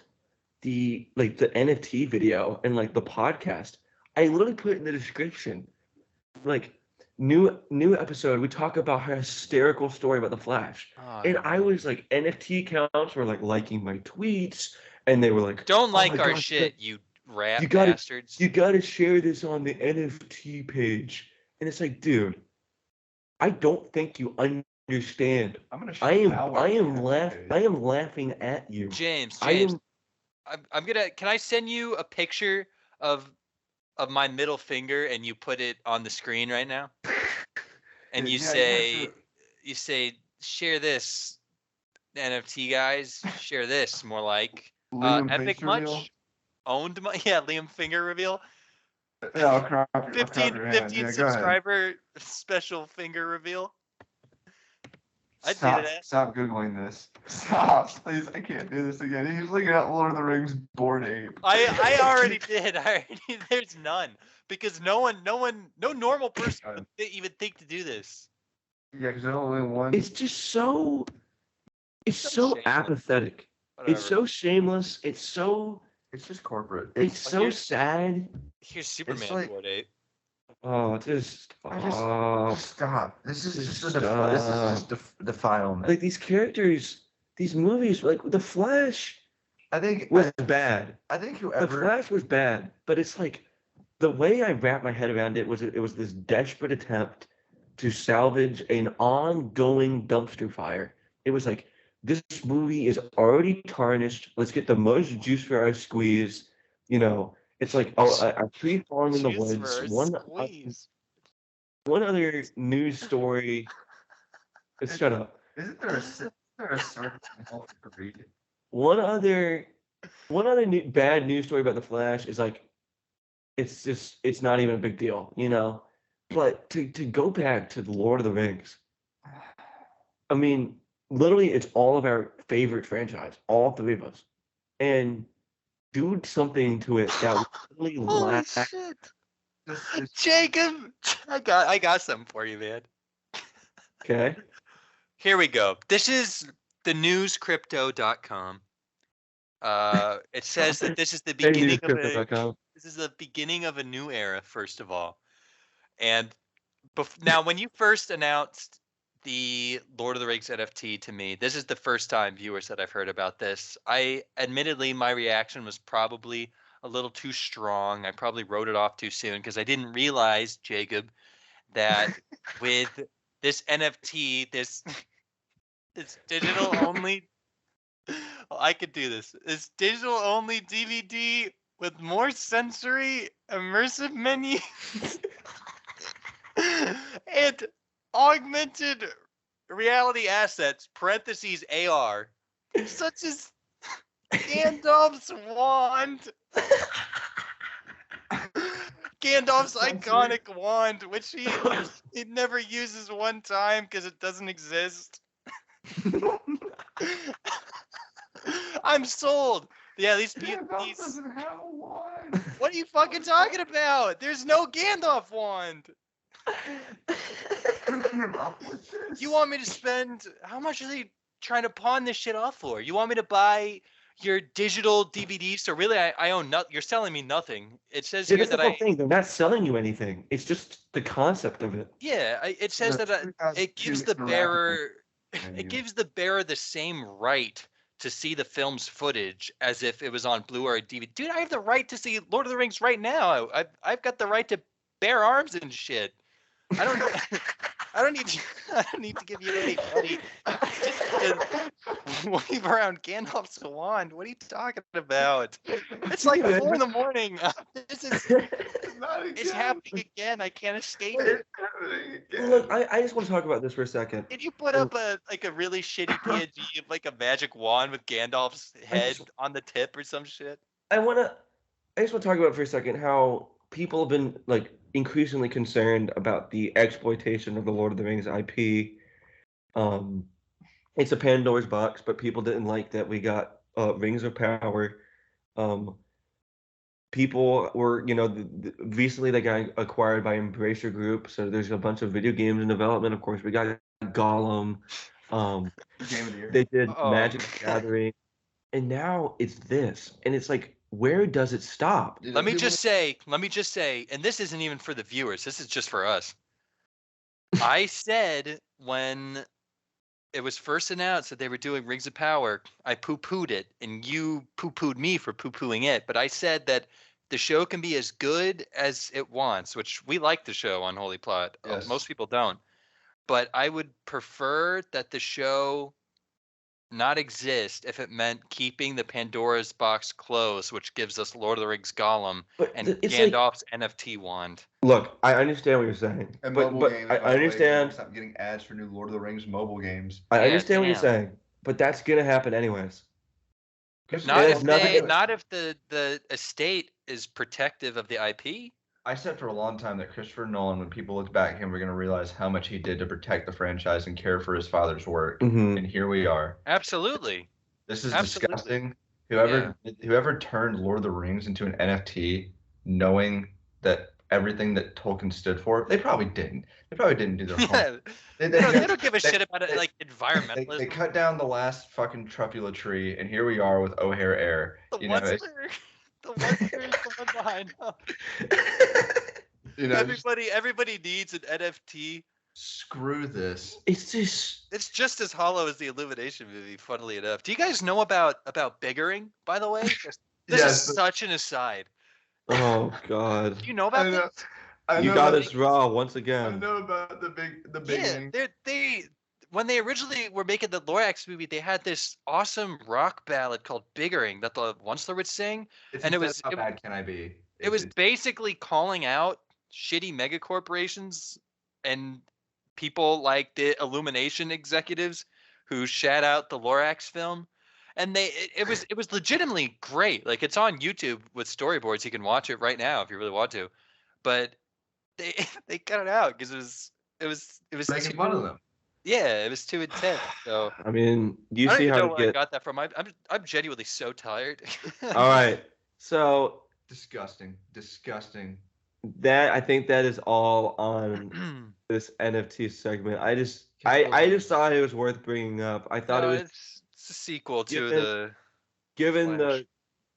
the NFT video and like the podcast, I literally put in the description, like, new episode, we talk about her hysterical story about the Flash. Oh, And I was like, NFT accounts were like liking my tweets, and they were like, don't "Oh my like our gosh, shit, you rat you gotta bastards." you gotta share this on the NFT page." And it's like, dude, I don't think you understand. I'm gonna I am shower I am cat laugh face. I am laughing at you. James, I am I'm gonna. Can I send you a picture of my middle finger and you put it on the screen right now? And you Yeah, say, sure. share this, NFT guys, share this, more like. Liam Epic face reveal. much? Owned my yeah, Liam finger reveal. Yeah, I'll crop 15 your hand. Yeah, go ahead. subscriber special finger reveal. I'd do that. Stop googling this. Stop, please. I can't do this again. He's looking at Lord of the Rings Bored Ape. I already did. There's none because no normal person would even think to do this. Yeah, because there's only one. It's just so shameless. apathetic. Whatever. It's so shameless. It's just corporate. It's so sad. Here's Superman like- Bored Ape. Oh, just Stop. This is just Stop. this is just defilement. like these characters, these movies, like The Flash I think was bad. I think The whoever Flash was bad, but it's like the way I wrapped my head around it was this desperate attempt to salvage an ongoing dumpster fire. It was like, this movie is already tarnished. Let's get the most juice for our squeeze. You know, it's like a tree falling in the Juice woods. for a squeeze. One other news story. Shut up. isn't there a certain health read? One other bad news story about the Flash is like, it's not even a big deal, you know. But to go back to the Lord of the Rings, I mean, literally, it's all of our favorite franchise, all three of us, and do something to it that really Holy lasts. shit. Jacob, I got something for you, man. Okay. Here we go. This is the newscrypto.com. It says that this is the beginning of a new era, first of all. And now, when you first announced the Lord of the Rings NFT to me, this is the first time, viewers, that I've heard about this. Admittedly, my reaction was probably a little too strong. I probably wrote it off too soon because I didn't realize, Jacob, that with this NFT, this digital only, I could do this. This digital only DVD with more sensory immersive menus and augmented reality assets (parentheses AR), such as Gandalf's wand. Gandalf's iconic wand, which he never uses one time because it doesn't exist. I'm sold. Yeah, these doesn't have a wand. What are you fucking talking about? There's no Gandalf wand. Who came up with this? You want me to spend? How much are they trying to pawn this shit off for? You want me to buy your digital DVD? So really, I own nothing. You're selling me nothing. It says Yeah, here that's the whole thing. They're not selling you anything. It's just the concept of it. Yeah, it says that it gives the bearer the same right to see the film's footage as if it was on Blu-ray or DVD. Dude, I have the right to see Lord of the Rings right now. I've got the right to bear arms and shit. I don't need to give you any money just to wave around Gandalf's wand. What are you talking about? It's like 4 a.m. It's happening again. I can't escape it. Look, I just want to talk about this for a second. Did you put up a really shitty PNG of like a magic wand with Gandalf's head on the tip or some shit? I just want to talk about for a second how people have been like increasingly concerned about the exploitation of the Lord of the Rings IP. It's a Pandora's box, but people didn't like that we got Rings of Power. People were, recently they got acquired by Embracer Group, so there's a bunch of video games in development. Of course, we got Gollum. Game of the year. They did Magic the Gathering, and now it's this, and it's like, where does it stop? Let me just say, and this isn't even for the viewers. This is just for us. I said when it was first announced that they were doing Rings of Power, I poo-pooed it, and you poo-pooed me for poo-pooing it. But I said that the show can be as good as it wants, which we like the show on Holy Plot. Yes. Most people don't. But I would prefer that the show not exist if it meant keeping the Pandora's box closed, which gives us Lord of the Rings Gollum But and it's like, Gandalf's NFT wand. look, I understand what you're saying, And but mobile games, I by the way, understand. stop getting ads for new Lord of the Rings mobile games. I Yeah, understand what you're damn. saying, but that's gonna happen anyways. Not It if has nothing. not if the estate is protective of the IP. I said for a long time that Christopher Nolan, when people look back at him, we're going to realize how much he did to protect the franchise and care for his father's work. Mhm. And here we are. Absolutely. This is Absolutely. disgusting. Whoever turned Lord of the Rings into an NFT, knowing that everything that Tolkien stood for, they probably didn't. They probably didn't do their homework. Yeah. They don't give a shit about it, like They environmentalism. cut down the last fucking Trupula tree, and here we are with O'Hare Air. The You know, What's the one behind. you know, Everybody needs an NFT. screw this. It's just. It's just as hollow as the Illumination movie, funnily enough. Do you guys know about biggering, by the way? This Yes, is such an aside. Oh God. Do you know about this? You got us raw once I again. know about the big Yeah, thing. they when they originally were making the Lorax movie, they had this awesome rock ballad called "Biggering" that the Once would sing, It's and it instead was of how bad can I be? it was basically calling out shitty mega corporations and people like the Illumination executives who shat out the Lorax film. And it was legitimately great. Like, it's on YouTube with storyboards. You can watch it right now if you really want to. But they cut it out because it was making fun of them. Yeah, it was too intense. So I mean, you I don't see even how know to where I get. got that from. I'm genuinely so tired. All right, so Disgusting. I think that is all on this NFT segment. I just thought it was worth bringing up. I thought No, it was it's a sequel to given Flash. the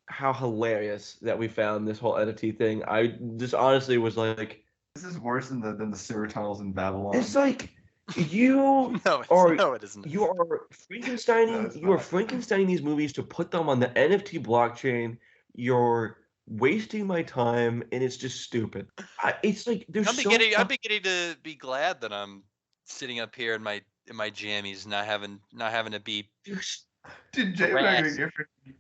how hilarious that we found this whole NFT thing. I just honestly was like, This is worse than the sewer tunnels in Babylon. it's like you No, it isn't. You are Frankensteining. it's You are not. Frankensteining these movies to put them on the NFT blockchain. You're wasting my time, and it's just stupid. It's like I'm beginning to be glad that I'm sitting up here in my jammies, not having to be. Dude, Jay, we're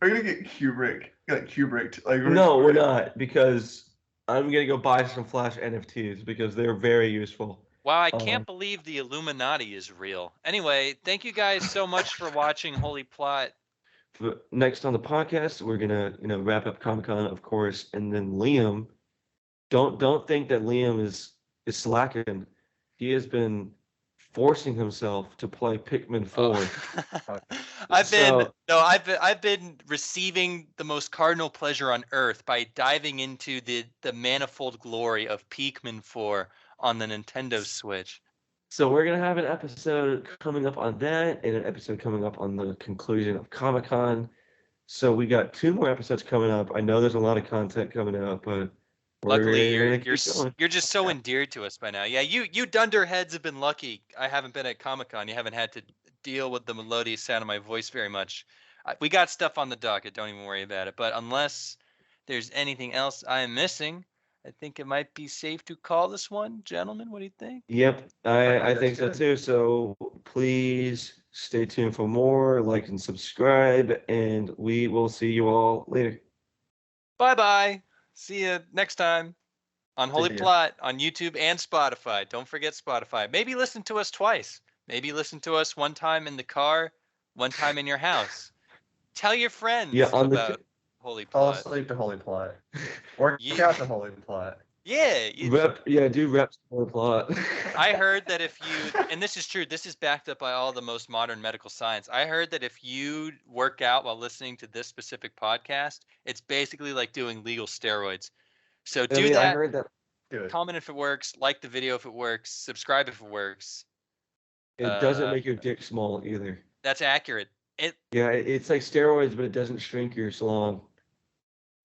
gonna get Kubricked. Like, No, we're not, because I'm gonna go buy some Flash NFTs because they're very useful. Wow, I can't believe the Illuminati is real. Anyway, thank you guys so much for watching Holy Plot. But next on the podcast, we're gonna wrap up Comic-Con, of course, and then Liam. Don't think that Liam is slacking. He has been forcing himself to play Pikmin 4. I've been receiving the most cardinal pleasure on earth by diving into the manifold glory of Pikmin 4 on the Nintendo Switch. So we're gonna have an episode coming up on that, and an episode coming up on the conclusion of Comic-Con. So we got 2 more episodes coming up. I know there's a lot of content coming out, but luckily you're going. just so endeared to us by now. Yeah, you dunderheads have been lucky. I haven't been at Comic-Con. You haven't had to deal with the melodious sound of my voice very much. We got stuff on the docket. Don't even worry about it. But unless there's anything else I am missing, I think it might be safe to call this one, gentlemen. What do you think? Yep, I think so good. too. So please stay tuned for more, like and subscribe, and we will see you all later. Bye-bye. See you next time on Holy See ya. Plot on YouTube and Spotify. Don't forget Spotify. Maybe listen to us twice. Maybe listen to us one time in the car, one time in your house. Tell your friends about Holy Fall Plot. asleep to Holy Plot. Work out to Holy Plot. Yeah. Do reps for the plot. I heard that if you, and this is true, this is backed up by all the most modern medical science. I heard that if you work out while listening to this specific podcast, it's basically like doing legal steroids. So do that. I heard that. Do it. Comment if it works, like the video if it works, subscribe if it works. It doesn't make your dick small either. That's accurate. It's like steroids, but it doesn't shrink your salon.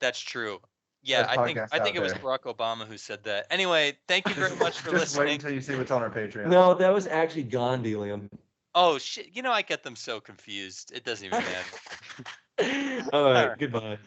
That's true. Yeah, best podcast I think out it was there. Barack Obama who said that. Anyway, thank you very much for Just wait listening. until you see what's on our Patreon. No, that was actually Gandhi, Liam. Oh shit! You know I get them so confused. It doesn't even matter. All right, right. goodbye.